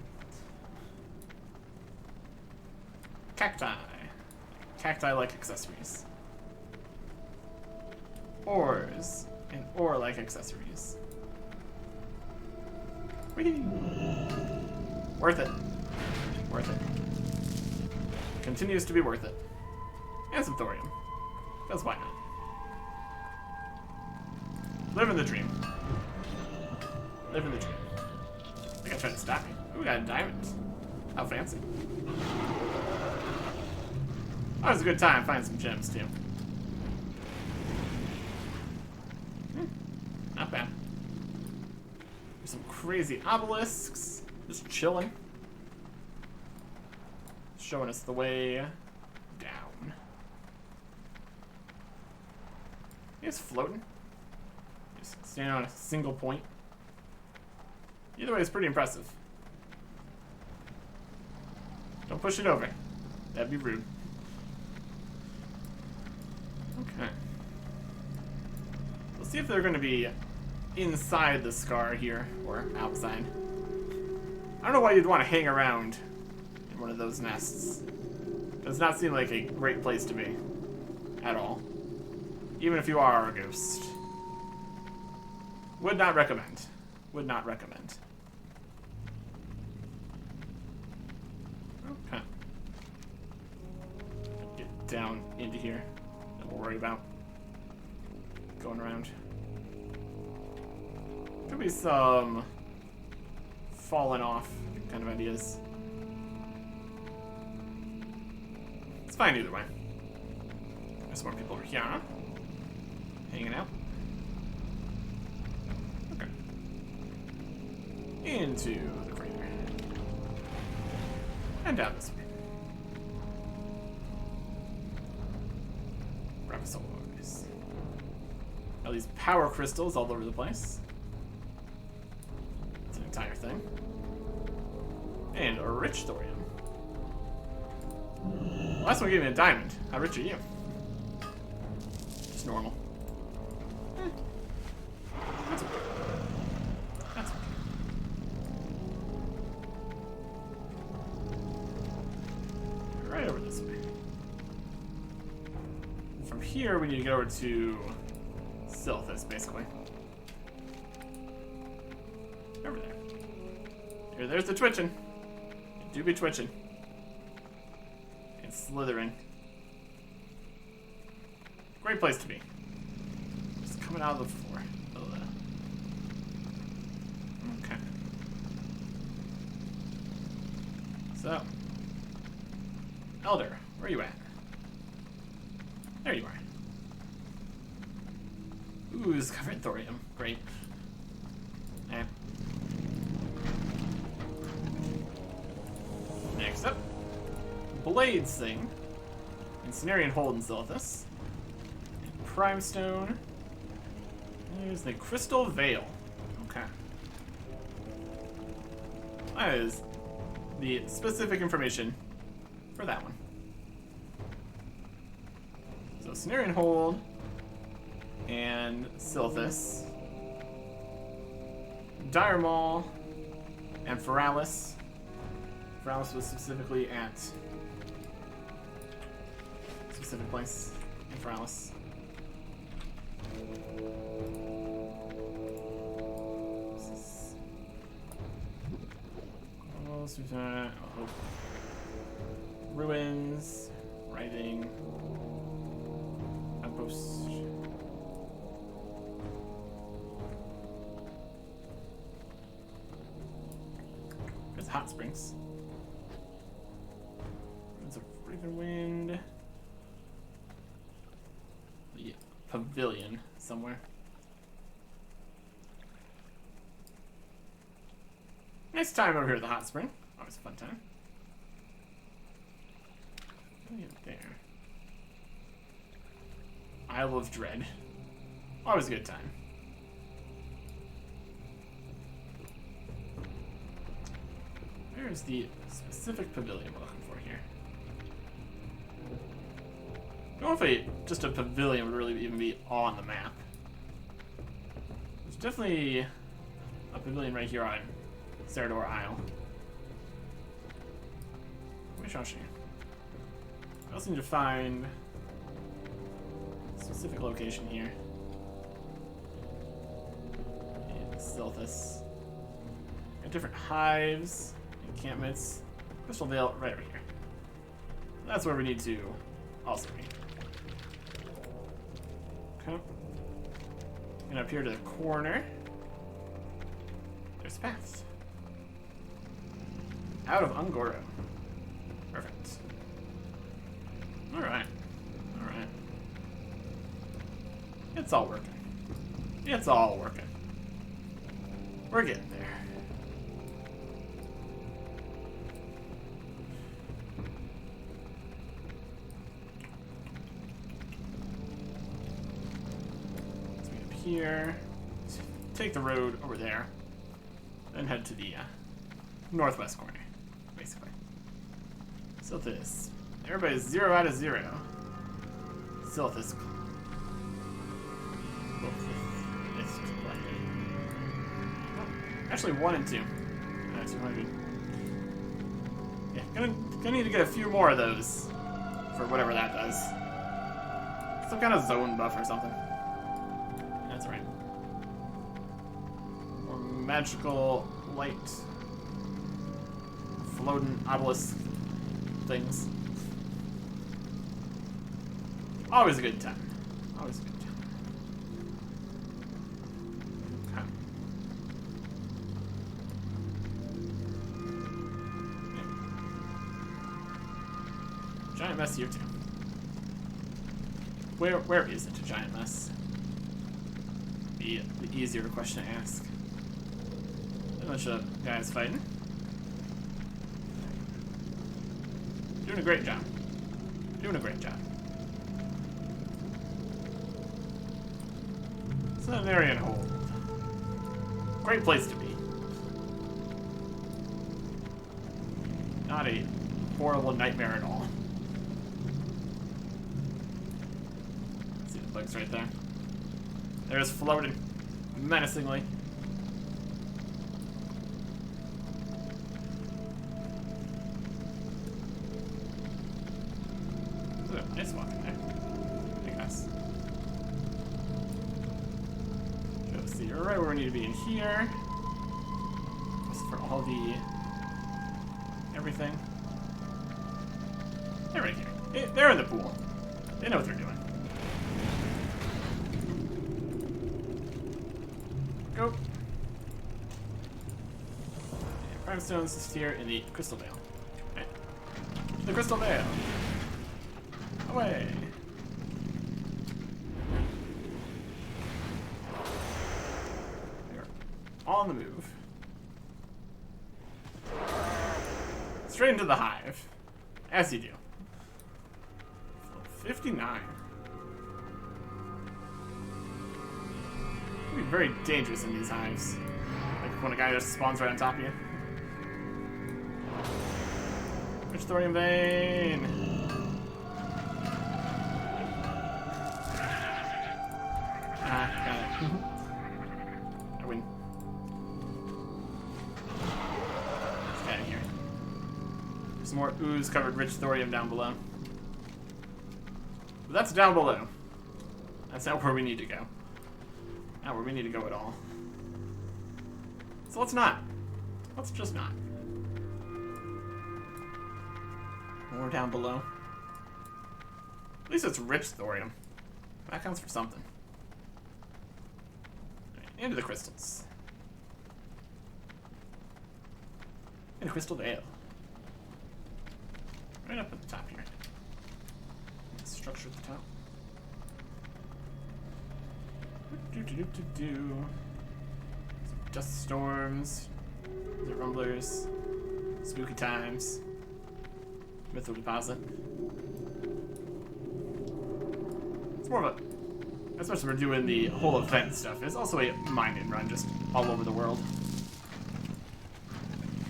Cacti. Cacti-like accessories. Ores. And ore-like accessories. Whee! Worth it. Worth it. Continues to be worth it. And some thorium. Because why not? Living the dream. Living the dream. I think I tried to stop me. Ooh, we got a diamond. How fancy. That was a good time finding some gems, too. Not bad. There's some crazy obelisks. Just chilling. Showing us the way down. He's floating. Just standing on a single point. Either way, it's pretty impressive. Don't push it over. That'd be rude. Okay. Let's see if they're going to be inside the scar here, or outside. I don't know why you'd want to hang around in one of those nests. Does not seem like a great place to be. At all. Even if you are a ghost. Would not recommend. Would not recommend. Okay. Get down into here. And we'll worry about going around. Could be some falling off kind of ideas. It's fine either way. There's more people over here, huh? Hanging out. Okay. Into the crater. And down this way. Bravosaurs. All these power crystals all over the place. It's an entire thing. And a rich thorium. Last one gave me a diamond. How rich are you? Just normal. That's okay. That's okay. Right over this way. And from here, we need to get over to Silphus, basically. Over there. Here, there's the twitching. It do be twitching. And slithering. Great place to be. Just coming out of the floor. Okay. So. Elder, where are you at? There you are. Ooh, it's covered in thorium. Great. Eh. Next up. Blades thing. Incenarian Hold in Silphus. Prime Stone. There's the Crystal Veil. Okay. That is the specific information for that one. So Cenarian Hold and Silphus. Dire Maul and Feralis. Feralis was specifically at a specific place in Feralis. Oh. Ruins, writing, outpost. There's hot springs. There's a Raven Wind. The pavilion somewhere. Nice time over here at the hot spring. Always a fun time. There. Isle of Dread. Always a good time. Where's the specific pavilion we're looking for here? I don't know if just a pavilion would really even be on the map. There's definitely a pavilion right here on Cerador Isle. Which I'll show you. I also need to find a specific location here. In Silphus. Got different hives, encampments, Crystal Veil right over here. That's where we need to also be. Okay. And up here to the corner, there's paths. Out of Ungoro. Perfect. Alright. Alright. It's all working. It's all working. We're getting there. Let's be up here. Take the road over there. Then head to the northwest corner, basically. Silphus. Everybody's 0 out of 0. Silphus. Actually, 1 and 2. 200. Gonna need to get a few more of those for whatever that does. Some kind of zone buff or something. That's right. More magical light floating obelisk things. Always a good time. Always a good time. Okay. Giant mess here too. Where isn't a giant mess? The easier question to ask. A bunch of guys fighting. Doing a great job. Doing a great job. Centenarian Hold. Great place to be. Not a horrible nightmare at all. See the bugs right there. They're just floating menacingly. Ooh, nice walk in there. I guess. Let's see, right where we need to be in here. Just for all the everything. They're right here. They're in the pool. They know what they're doing. Go. And Prime Stones is here in the Crystal Vale. Okay. The Crystal Vale. Away. We're on the move. Straight into the hive. As you do. 59. It can be very dangerous in these hives. Like when a guy just spawns right on top of you. Rich thorium vein. Ah, got it. I win. Let's get out of here. There's some more ooze covered rich thorium down below. But that's down below. That's not where we need to go. Not where we need to go at all. So let's not. Let's just not. More down below. At least it's rich thorium. That counts for something. Right, into the crystals. Into Crystal Vale. Right up at the top here. Structure at the top. Dust storms, the rumblers, spooky times, mythical deposit. It's more of a, especially we're doing the whole event stuff. It's also a mining run just all over the world,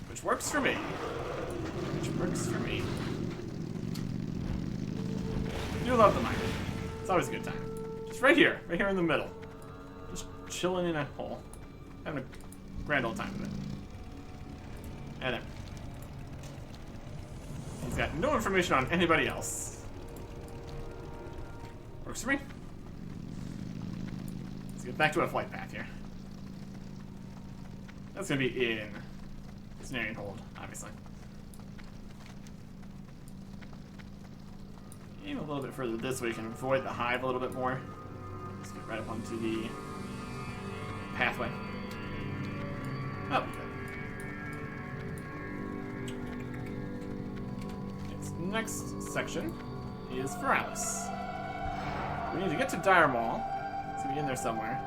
which works for me. Which works for me. I do love the mining. It's always a good time. Just right here in the middle. Just chilling in a hole. Having a grand old time with it. And then. He's got no information on anybody else. Works for me. Let's get back to a flight path here. That's gonna be in Centenarian Hold, obviously. Even a little bit further this way, we can avoid the hive a little bit more. Just get right up onto the pathway. Oh, good. Its next section is Feralis. We need to get to Dire Mall. It's gonna be in there somewhere.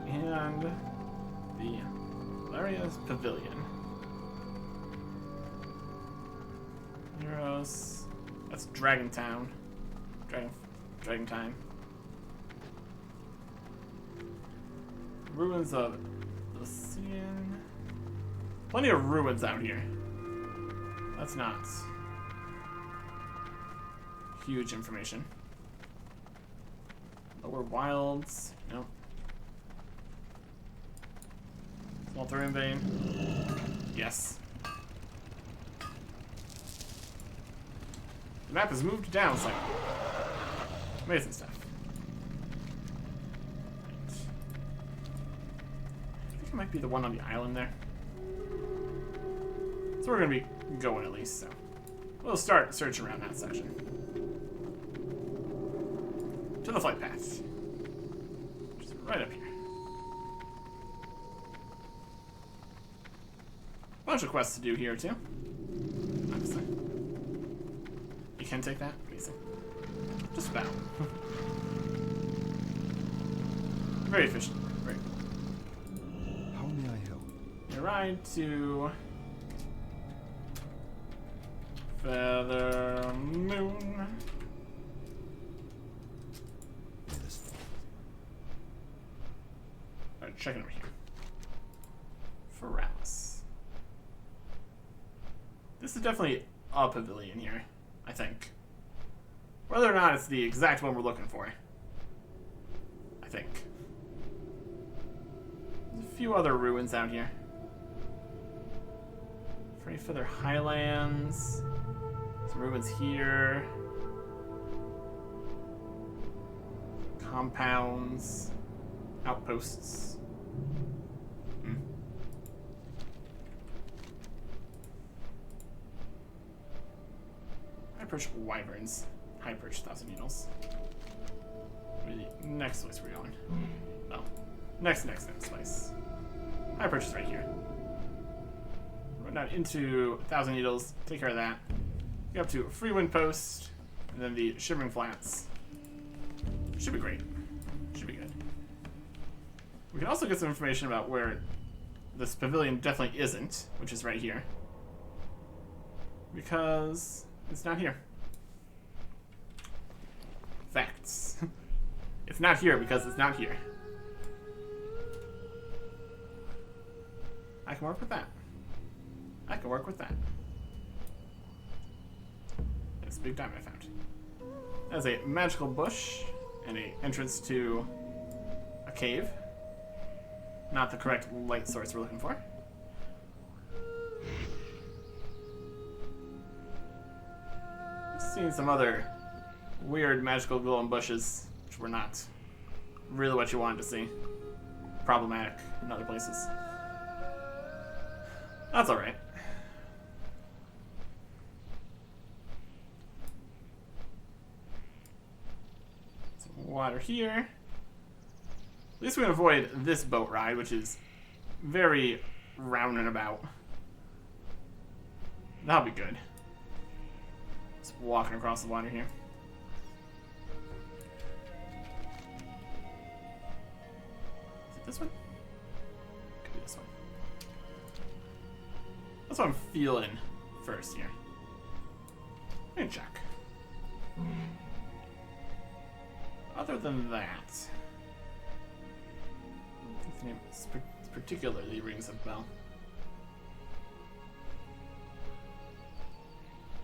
And the Valeria's Pavilion. Heroes. That's Dragon Town. Dragon Time. Ruins of Lycian. Plenty of ruins out here. That's not huge information. Lower Wilds. Nope. Small thorium vein. Yes. The map has moved down slightly. Amazing stuff. Right. I think it might be the one on the island there. That's where we're gonna be going at least, so we'll start searching around that section. To the flight path. Just right up here. Bunch of quests to do here too. Obviously. You can take that? Amazing. Just about. Very efficient. Very good. How may I help? Your ride to Feather Moon. Alright, checking over here. Ferralis. This is definitely a pavilion here, I think. Whether or not it's the exact one we're looking for. I think. There's a few other ruins out here. Frey Feather Highlands. Some ruins here. Compounds. Outposts. High Perch Wyverns. High Perch 1,000 Needles. Where's the next place we're going? Oh. Next place. High Perch is right here. Run down into 1,000 Needles. Take care of that. Get up to Free Wind Post. And then the Shimmering Flats. Should be great. Should be good. We can also get some information about where this pavilion definitely isn't, which is right here. Because it's not here. Facts. It's not here because it's not here. I can work with that. I can work with that. This big diamond I found. That's a magical bush and an entrance to a cave. Not the correct light source we're looking for. Seen some other weird magical glowing bushes, which were not really what you wanted to see. Problematic in other places. That's alright. Some water here. At least we can avoid this boat ride, which is very round and about. That'll be good. Just walking across the water here. Is it this one? Could be this one. That's what I'm feeling first here. Let me check. Other than that, I think the name particularly rings a bell.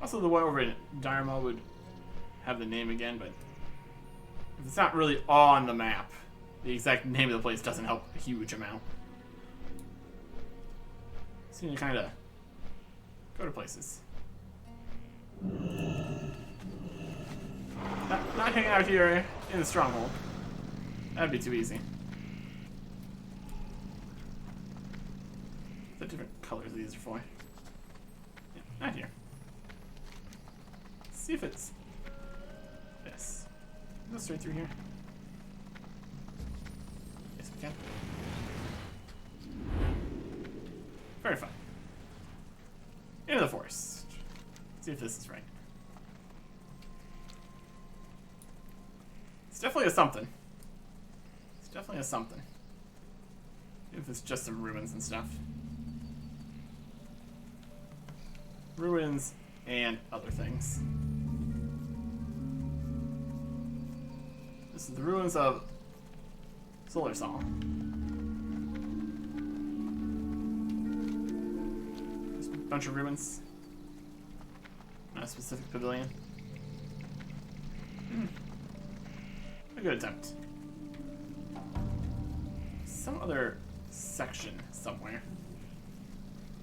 Also, the one over in Dharma would have the name again, but if it's not really on the map, the exact name of the place doesn't help a huge amount. So you kind of go to places. Not hanging out here in the stronghold. That'd be too easy. The different colors these are for. Yeah, not here. Let's see if it's this. Go straight through here. Yes, we can. Very fun. Into the forest. Let's see if this is right. It's definitely a something. It's definitely a something. If it's just some ruins and stuff. Ruins and other things. This is the ruins of Solar Sol. Just a bunch of ruins. Not a specific pavilion. A good attempt. Some other section somewhere.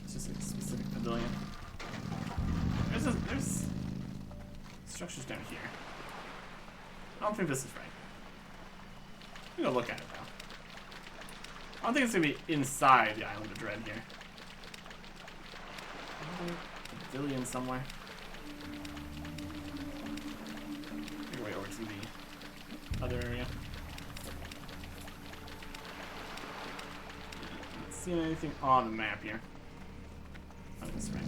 It's just a specific pavilion. There's Structure's down here. I don't think this is right. I'm gonna look at it though. I don't think it's gonna be inside the Island of Dread here. Pavilion somewhere. Make our way over to the other area. Not seeing anything on the map here. Oh, this right.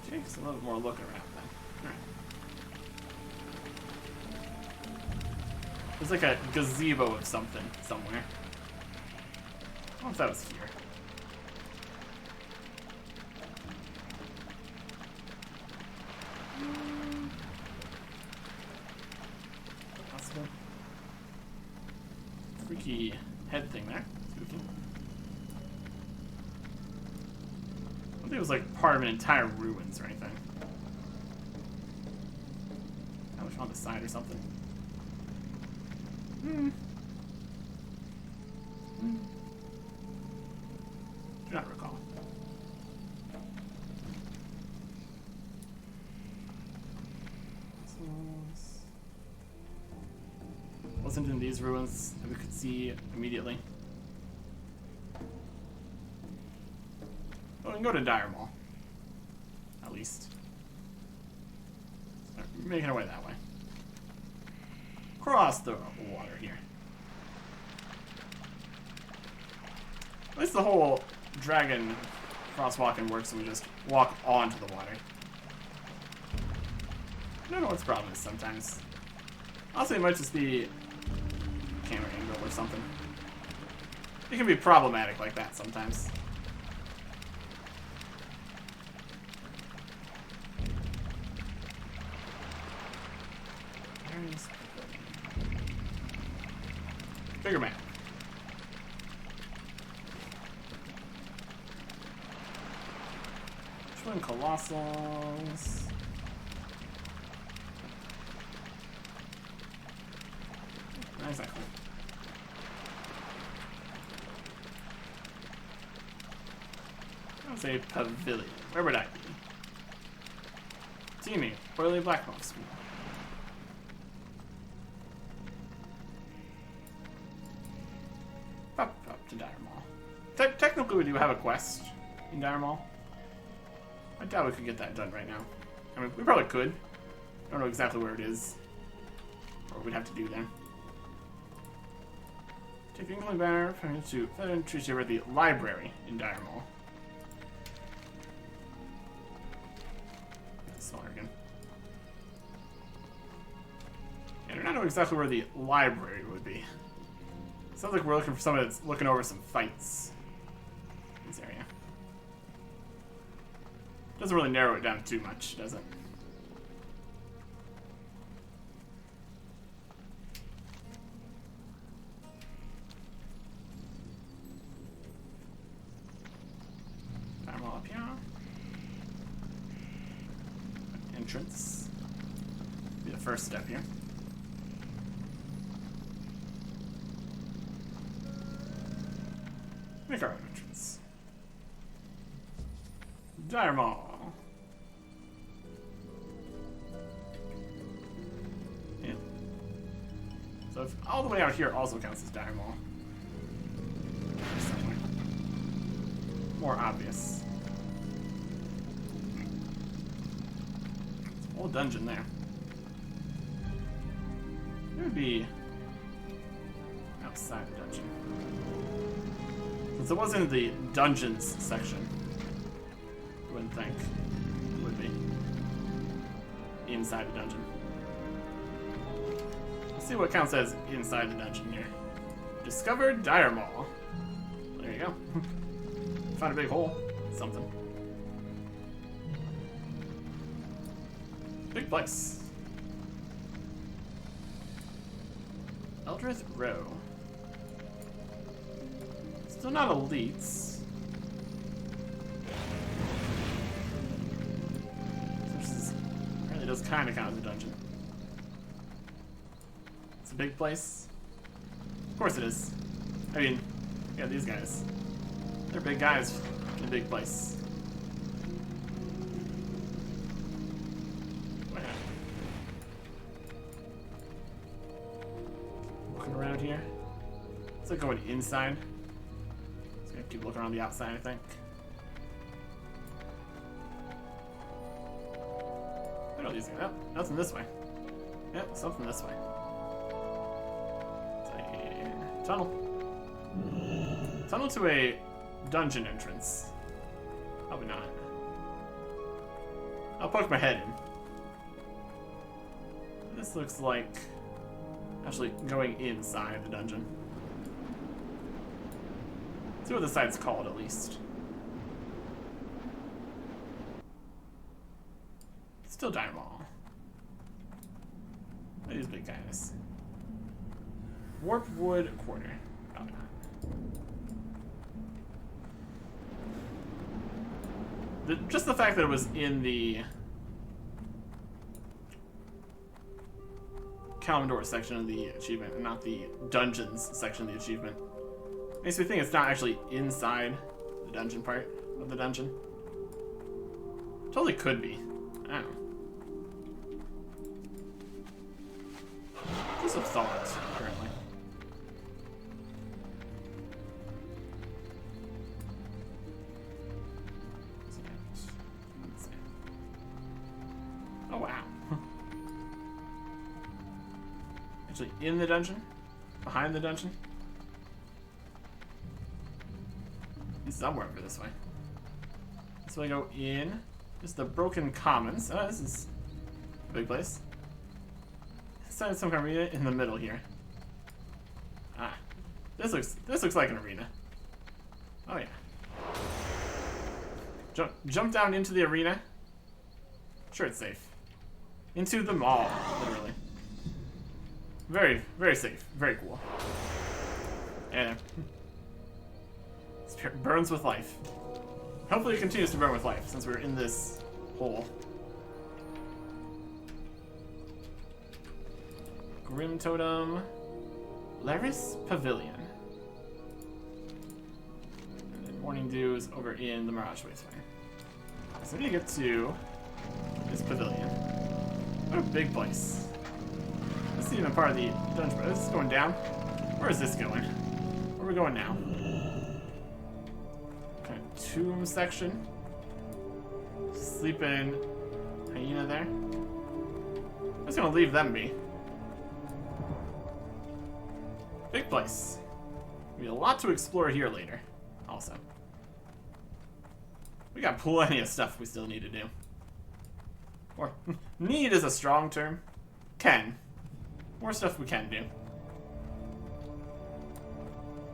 Takes a little more look around then. Alright. There's like a gazebo of something somewhere. I don't know if that was here. Possible. Freaky head thing there. Spooky. I don't think it was like part of an entire ruins or anything. That was on the side or something. Do not recall. Wasn't in these ruins that we could see immediately. Well, we can go to Dire Mall. At least. Start making our way that way. Cross the water here. At least the whole dragon crosswalking works and we just walk onto the water. I don't know what the problem is sometimes. Also, it might just be camera angle or something. It can be problematic like that sometimes. Bigger map. Twin Colossals. Nice, that cool. I'll say pavilion. Where would I be? Teaming. Boiling Blackmouth School. Up to Dire Mall. Technically, we do have a quest in Dire Mall. I doubt we could get that done right now. I mean, we probably could. I don't know exactly where it is. Or what we'd have to do there. Take the Inkling Banner to introduce you at the library in Dire Mall. Smaller again. And I don't know exactly where the library would be. Sounds like we're looking for someone that's looking over some fights in this area. Doesn't really narrow it down too much, does it? I'm all up here. Entrance. Be the first step here. Make our own entrance. Dire Mall. Yeah. So if all the way out here also counts as Dire Mall. Somewhere. More obvious. It's a whole dungeon there. It would be outside the dungeon. Since it wasn't in the dungeons section, I wouldn't think it would be inside the dungeon. Let's see what counts as inside the dungeon here. Discovered Dire Mall. There you go. Found a big hole. Something. Big place. Eldrith Row. Still not elites. Which is, apparently does kind of count as a dungeon. It's a big place. Of course it is. I mean, Yeah, these guys. They're big guys in a big place. Wow. Looking around here. It's like going inside. Just gonna keep looking around the outside, I think. What are these guys? Oh, nothing this way. Yep, something this way. It's a tunnel. Tunnel to a dungeon entrance. Probably not. I'll poke my head in. This looks like actually going inside the dungeon. Let's see what the site's called at least. Still Dire Maul. These big guys. Warpwood Quarter. Probably not. Just the fact that it was in the Kalimdor section of the achievement and not the dungeons section of the achievement makes me think it's not actually inside the dungeon part of the dungeon. Totally could be. I don't know. Just a thought, currently. Oh, wow. Actually, in the dungeon? Behind the dungeon? He's somewhere over this way. This way I go in. This is the Broken Commons. Oh, this is a big place. Some kind of arena in the middle here. Ah. This looks like an arena. Oh yeah. Jump down into the arena. Sure, it's safe. Into the mall, literally. Very, very safe. Very cool. And it burns with life. Hopefully it continues to burn with life since we're in this hole. Grim Totem. Laris Pavilion. And then Morning Dew is over in the Mirage Wasteland. So we need to get to this pavilion. What a big place. This isn't even part of the dungeon. Is this going down? Where is this going? Where are we going now? Kind of tomb section. Sleeping hyena there. I'm just gonna leave them be. Big place. There'll be a lot to explore here later, also. We got plenty of stuff we still need to do. Or, need is a strong term. Can. More stuff we can do.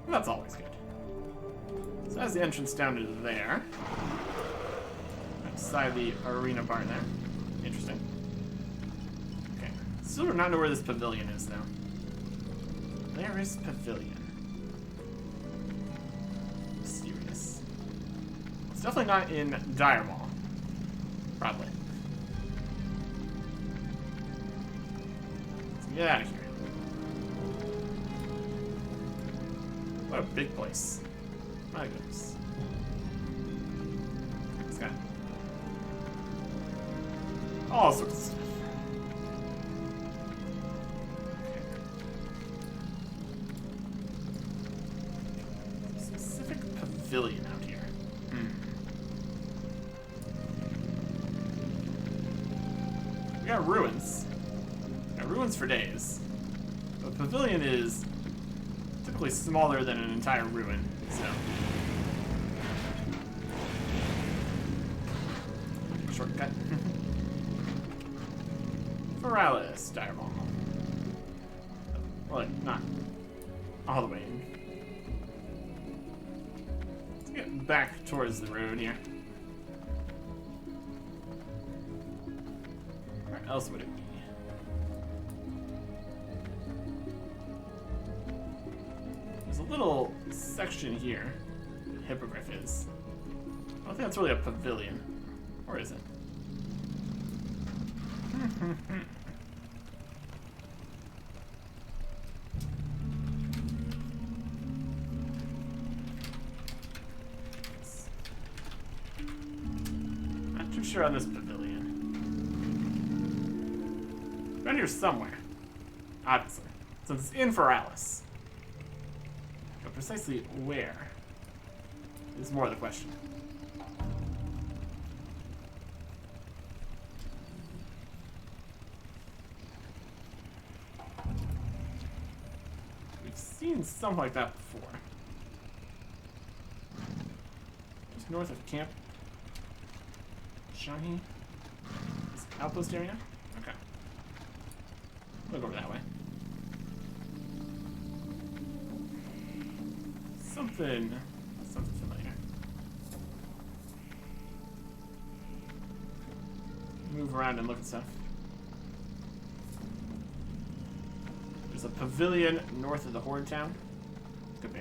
That's always good. So that's the entrance down to there. Outside the arena part there. Interesting. Okay. Still do not know where this pavilion is, though. There is pavilion. Mysterious. It's definitely not in Dire Maul. Probably. Let's get out of here. What a big place. My goodness. It's got all sorts of stuff. Pavilion out here. We got ruins. We got ruins for days. But pavilion is typically smaller than an entire ruin, so. Shortcut. Feralis, Dire Maul. Well, not all the way in. Get back towards the road here. Where else would it be? There's a little section here. The hippogriff is. I don't think that's really a pavilion. Or is it? sure on this pavilion. Around here somewhere. Obviously. Since it's in Feralis. But precisely where is more the question. We've seen something like that before. Just north of Camp Shahi. This outpost area? Okay. We'll go over that way. Something familiar. Move around and look at stuff. There's a pavilion north of the Horde town. Could be.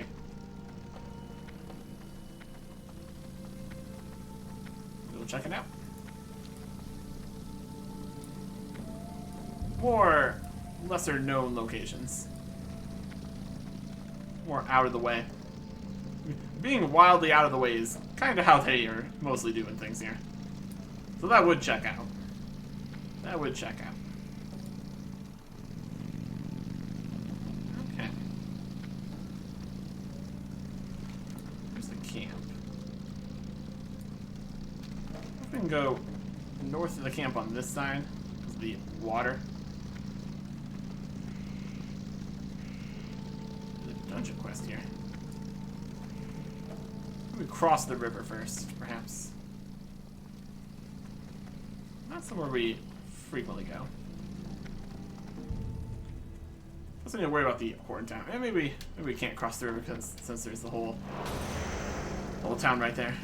We'll check it out. More lesser known locations. More out of the way. Being wildly out of the way is kind of how they are mostly doing things here. So that would check out. That would check out. Okay. Here's the camp. We can go north of the camp on this side. Is the water. There's a dungeon quest here. We cross the river first, perhaps. Not somewhere we frequently go. Let's need to worry about the Horde town. And maybe we can't cross the river because since there's the whole town right there.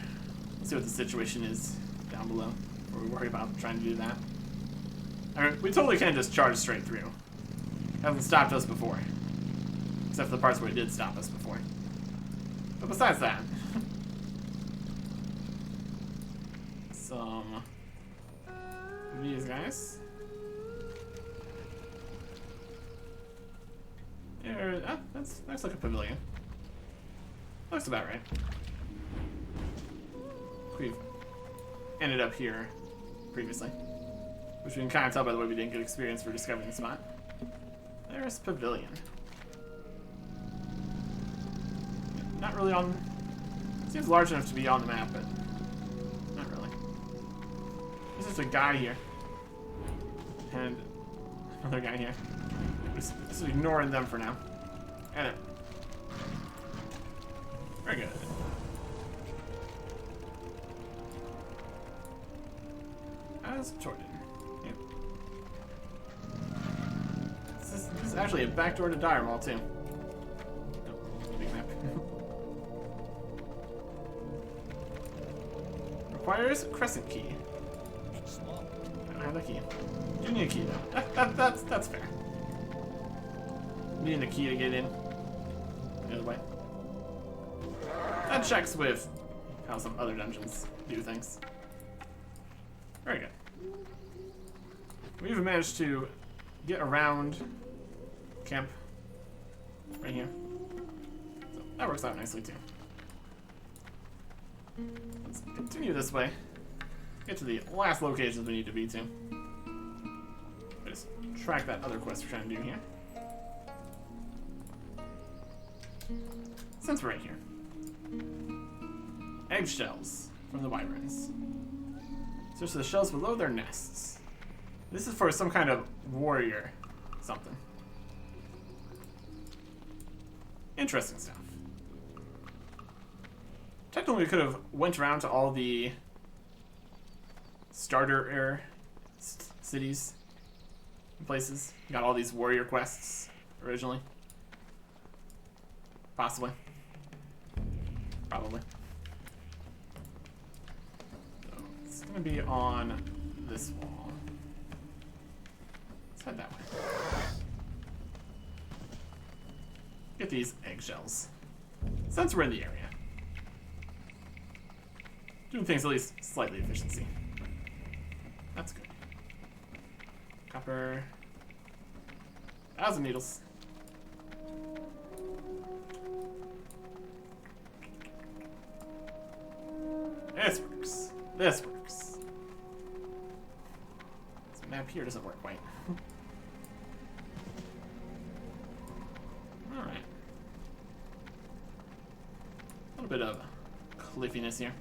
Let's see what the situation is down below before we worry about trying to do that. I mean, we totally can just charge straight through. Hasn't stopped us before. Except for the parts where it did stop us before. But besides that, some of these guys. There, that's like a pavilion. Looks about right. We've ended up here previously, which we can kind of tell by the way we didn't get experience for discovering the spot. There's pavilion. Not really on. Seems large enough to be on the map, but not really. There's just a guy here. And another guy here. Just ignoring them for now. And it. Very good. As Jordan. Yep. This is actually a backdoor to Dire Mall, too. Oh, big map. Requires Crescent Key. I don't have the key. You need a key, though. That's fair. Needing a key to get in. The other way. That checks with how some other dungeons do things. Very good. We even managed to get around camp right here. So that works out nicely too. Let's continue this way. Get to the last locations we need to be to. Just track that other quest we're trying to do here. Since we're right here. Eggshells from the wyverns. Search the shells below their nests. This is for some kind of warrior something. Interesting stuff. Technically, we could have went around to all the starter cities and places. Got all these warrior quests originally. Possibly. Probably. So it's gonna be on this wall. Let's head that way. Get these eggshells. Since we're in the area. Doing things at least slightly efficiency. That's good. Copper. 1,000 needles. This works. This works. up here doesn't work quite. Alright. A little bit of cliffiness here.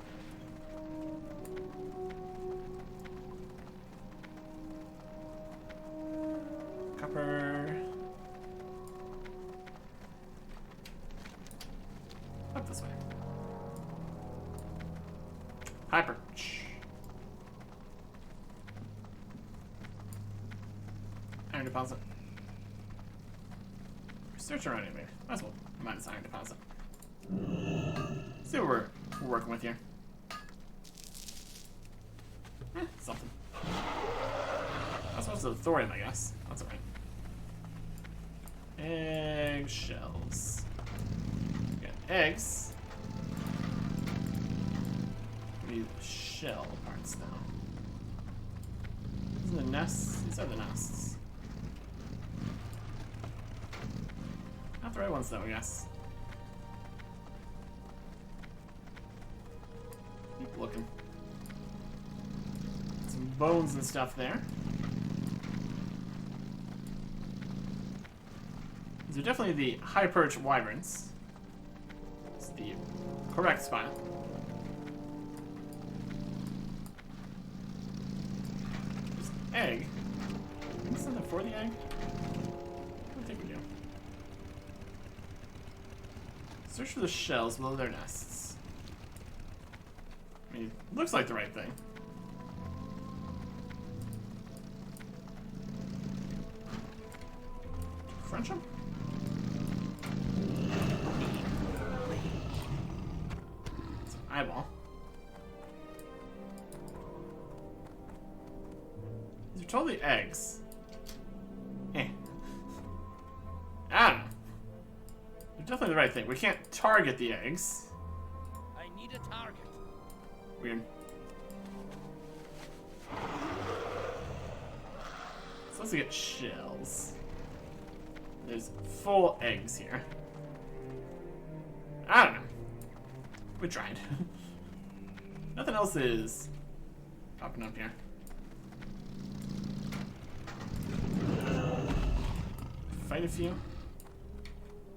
Copper. Up this way. High perch. Iron deposit. Search around anyway. Might as well mine this iron deposit. See what we're working with here. Something. That's supposed to thorium, I guess. That's alright. Eggshells. Got eggs. We need shell parts now. These are the nests. These are the nests. Not the right ones though, I guess. Keep looking. Some bones and stuff there. These are definitely the high perch wyverns. It's the correct spot. There's an egg. Is something for the egg? I don't think we do. Search for the shells below their nests. I mean, it looks like the right thing. Crunch them? It's an eyeball. These are totally eggs. Eh. I don't know. They're definitely the right thing. We can't target the eggs. I need a target. Weird. So let's get shells. There's full eggs here. I don't know. We tried. Nothing else is popping up here. Fight a few.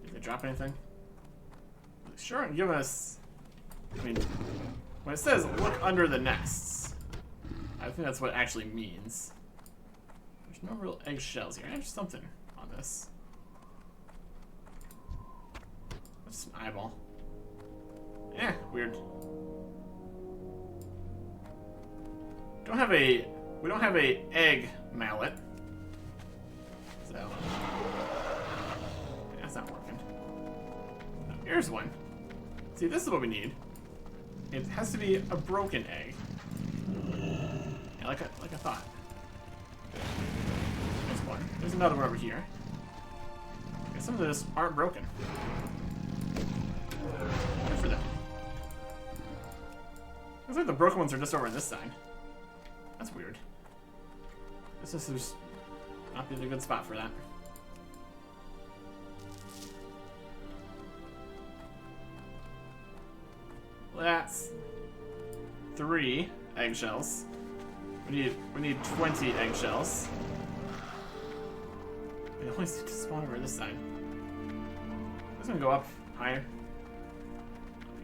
Did they drop anything? Sure, and give us. I mean, when it says look under the nests, I think that's what it actually means. There's no real eggshells here. There's something on this. That's an eyeball. Yeah, weird. We don't have a egg mallet. So yeah, that's not working. Oh, here's one. See, this is what we need. It has to be a broken egg. Yeah, like I thought. There's one. There's another one over here. Okay, some of those aren't broken. Good for them. Looks like the broken ones are just over on this side. That's weird. This is just not be a good spot for that. That's 3 eggshells. We need 20 eggshells. It only seems to spawn over this side. This gonna go up higher.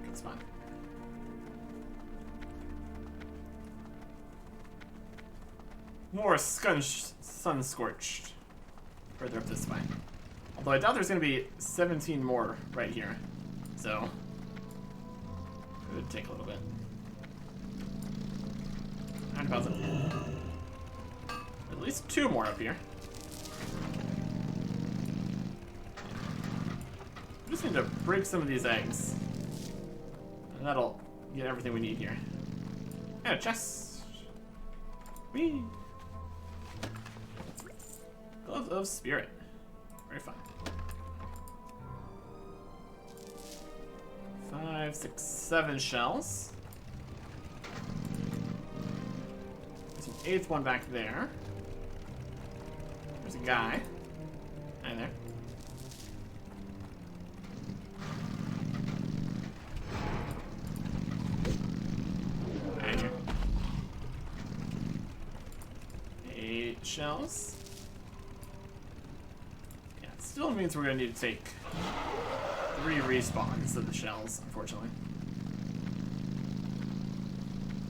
Good spot. More sun scorched further up this way. Although I doubt there's gonna be 17 more right here. So it would take a little bit. And pause it. At least 2 more up here. We just need to break some of these eggs. And that'll get everything we need here. And a chest. Whee! Gloves of Spirit. Very fun. 5, 6, 7 shells. There's an 8th one back there. There's a guy. And there. And here. 8 eggshells. Yeah, it still means we're gonna need to take 3 respawns of the shells, unfortunately.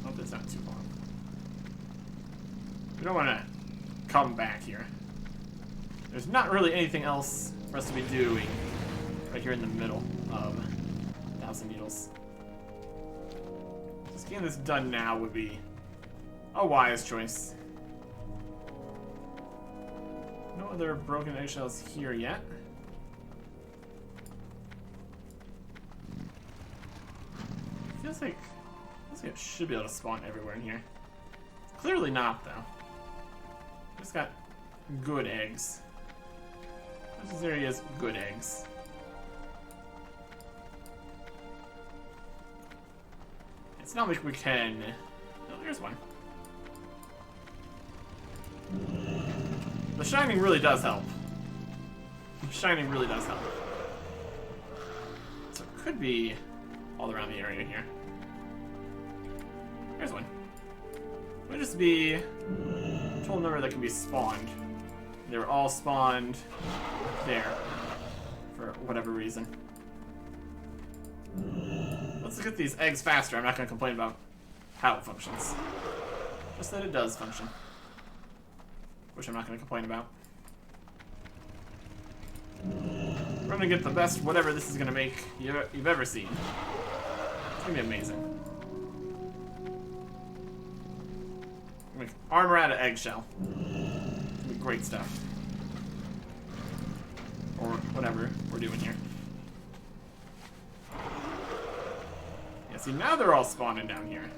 Hope that's not too long. We don't want to come back here. There's not really anything else for us to be doing right here in the middle of 1,000 Needles. Just getting this done now would be a wise choice. No other broken eggshells here yet. Feels like it should be able to spawn everywhere in here. Clearly not, though. Just got good eggs. This area is good eggs. It's not like we can. Oh, here's one. The shining really does help. The shining really does help. So it could be all around the area here. Here's one. It would just be a total number that can be spawned. They were all spawned there for whatever reason. Let's look at these eggs faster. I'm not going to complain about how it functions. Just that it does function. Which I'm not going to complain about. We're going to get the best whatever this is going to make you've ever seen. It's going to be amazing. Make armor out of eggshell. It's gonna be great stuff. Or whatever we're doing here. Yeah, see, now they're all spawning down here.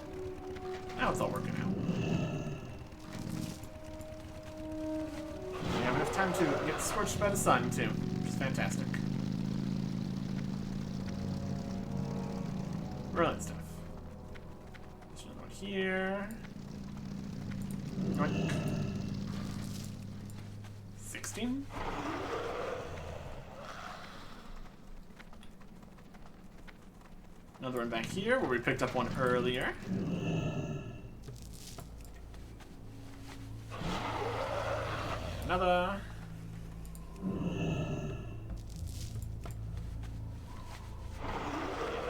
Now it's all working out. We have enough time to get scorched by the sun, too, which is fantastic. Brilliant stuff. There's another one here. 16? Another one back here where we picked up one earlier. Another.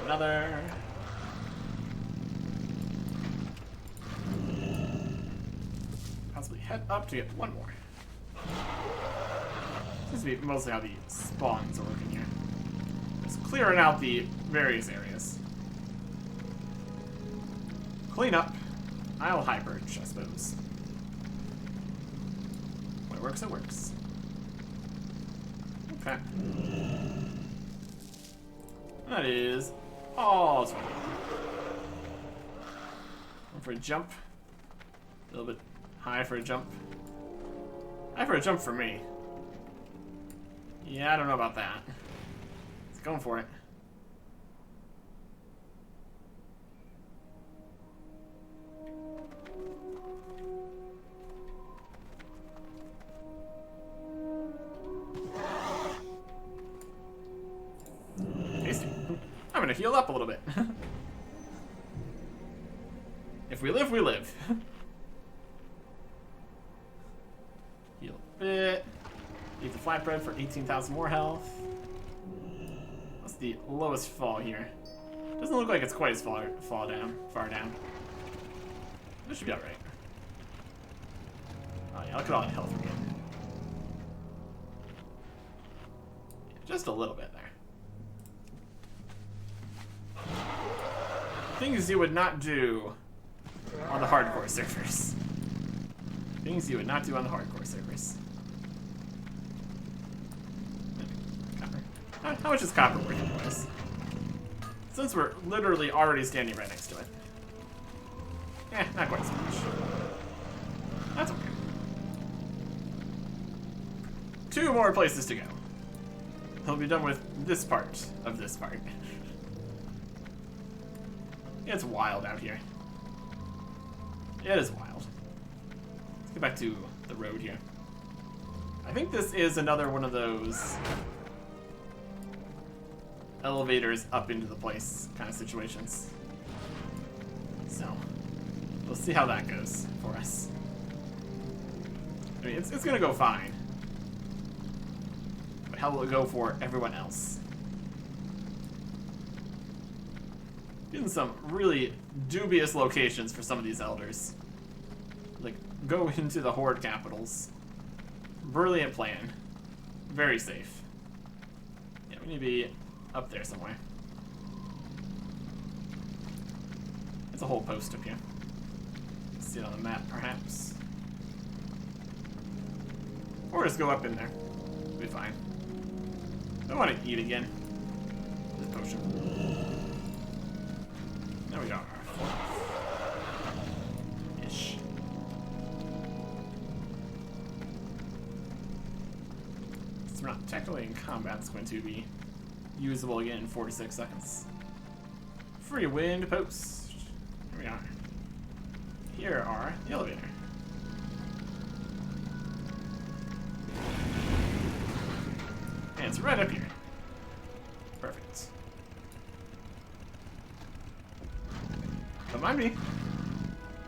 Another. Possibly head up to get one more. Seems to be mostly how the spawns are working here. Just clearing out the various areas. Clean up. I'll high purge, I suppose. When it works, it works. Okay. That is all 20. Going for a jump. A little bit high for a jump. High for a jump for me. Yeah, I don't know about that. It's going for it. Tasty. I'm gonna heal up a little bit. If we live, we live. Heal a bit. Eat the flatbread for 18,000 more health. What's the lowest fall here? Doesn't look like it's quite as far down. This should be alright. Oh yeah, look at all that health we're getting. Just a little bit there. Things you would not do on the hardcore servers. Things you would not do on the hardcore servers. Copper. How much is copper worth, anyways? Since we're literally already standing right next to it. Not quite so much. That's okay. 2 more places to go. He'll be done with this part of this part. It's wild out here. It is wild. Let's get back to the road here. I think this is another one of those elevators up into the place kind of situations. So, we'll see how that goes for us. I mean, it's gonna go fine. But how will it go for everyone else? Getting some really dubious locations for some of these elders. Like, go into the Horde capitals. Brilliant plan. Very safe. Yeah, we need to be up there somewhere. There's a whole post up here. See it on the map, perhaps. Or just go up in there. We'll be fine. I don't want to eat again. This potion. There we are. Ish. Since we're not technically in combat, it's going to be usable again in 4 to 6 seconds. Free wind post. Here we are. Here are the elevator. And it's right up here. Perfect. Don't mind me.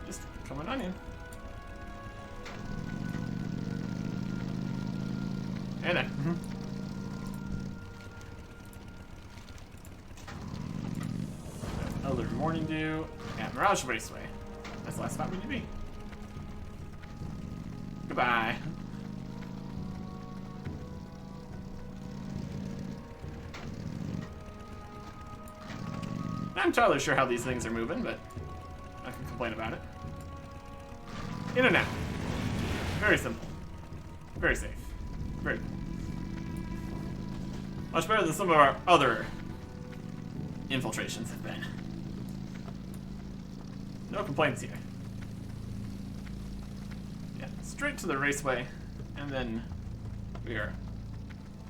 Just coming on in. And I. Elder Morning Dew at Mirage Raceway. That's the last spot we need to be. Goodbye. Not entirely sure how these things are moving, but I can complain about it. In and out. Very simple. Very safe. Very good. Much better than some of our other infiltrations have been. No complaints here. Yeah, straight to the raceway, and then we are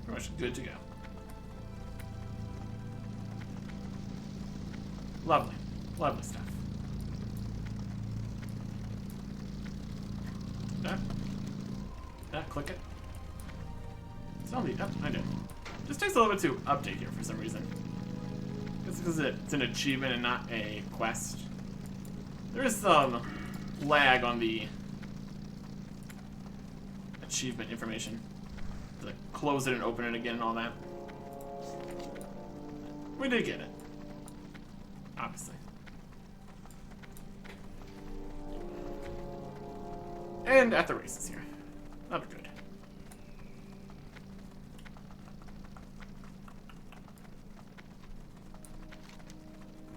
pretty much good to go. Lovely. Lovely stuff. Click it. It's on the I did. Just takes a little bit to update here for some reason. It's because it's an achievement and not a quest. There is some lag on the achievement information. Like close it and open it again and all that. We did get it. Obviously. And at the races here. That'll be good.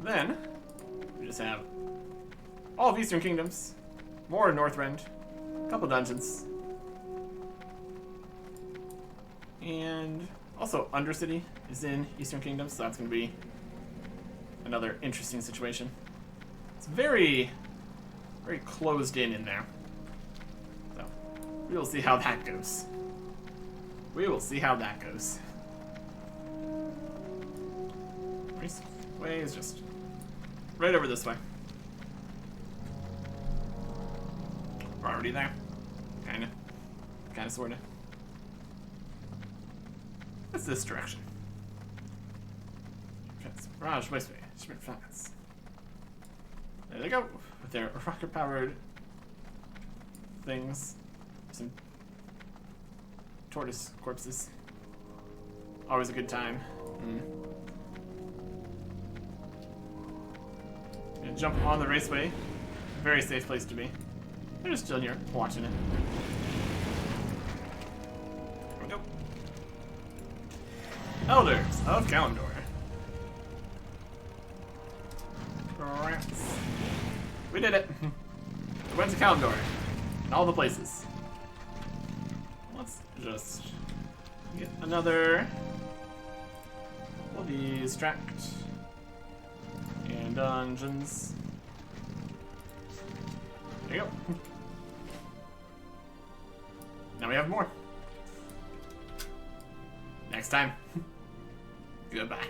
Then, we just have all of Eastern Kingdoms, more Northrend, a couple dungeons, and also Undercity is in Eastern Kingdom, so that's going to be another interesting situation. It's very, very closed in there. So, we will see how that goes. We will see how that goes. Way is just right over this way. We're already there. Kinda. Kinda, sorta. What's this direction? Mirage Raceway. Sprint Flats. There they go. With their rocket-powered things. Some tortoise corpses. Always a good time. And jump on the raceway. Very safe place to be. They're just chilling here, watching it. Here we go. Elders of Kalimdor. We did it. We went to Kalimdor. And all the places. Let's just get another of these tracked. And dungeons. There you go. Now we have more. Next time. Goodbye.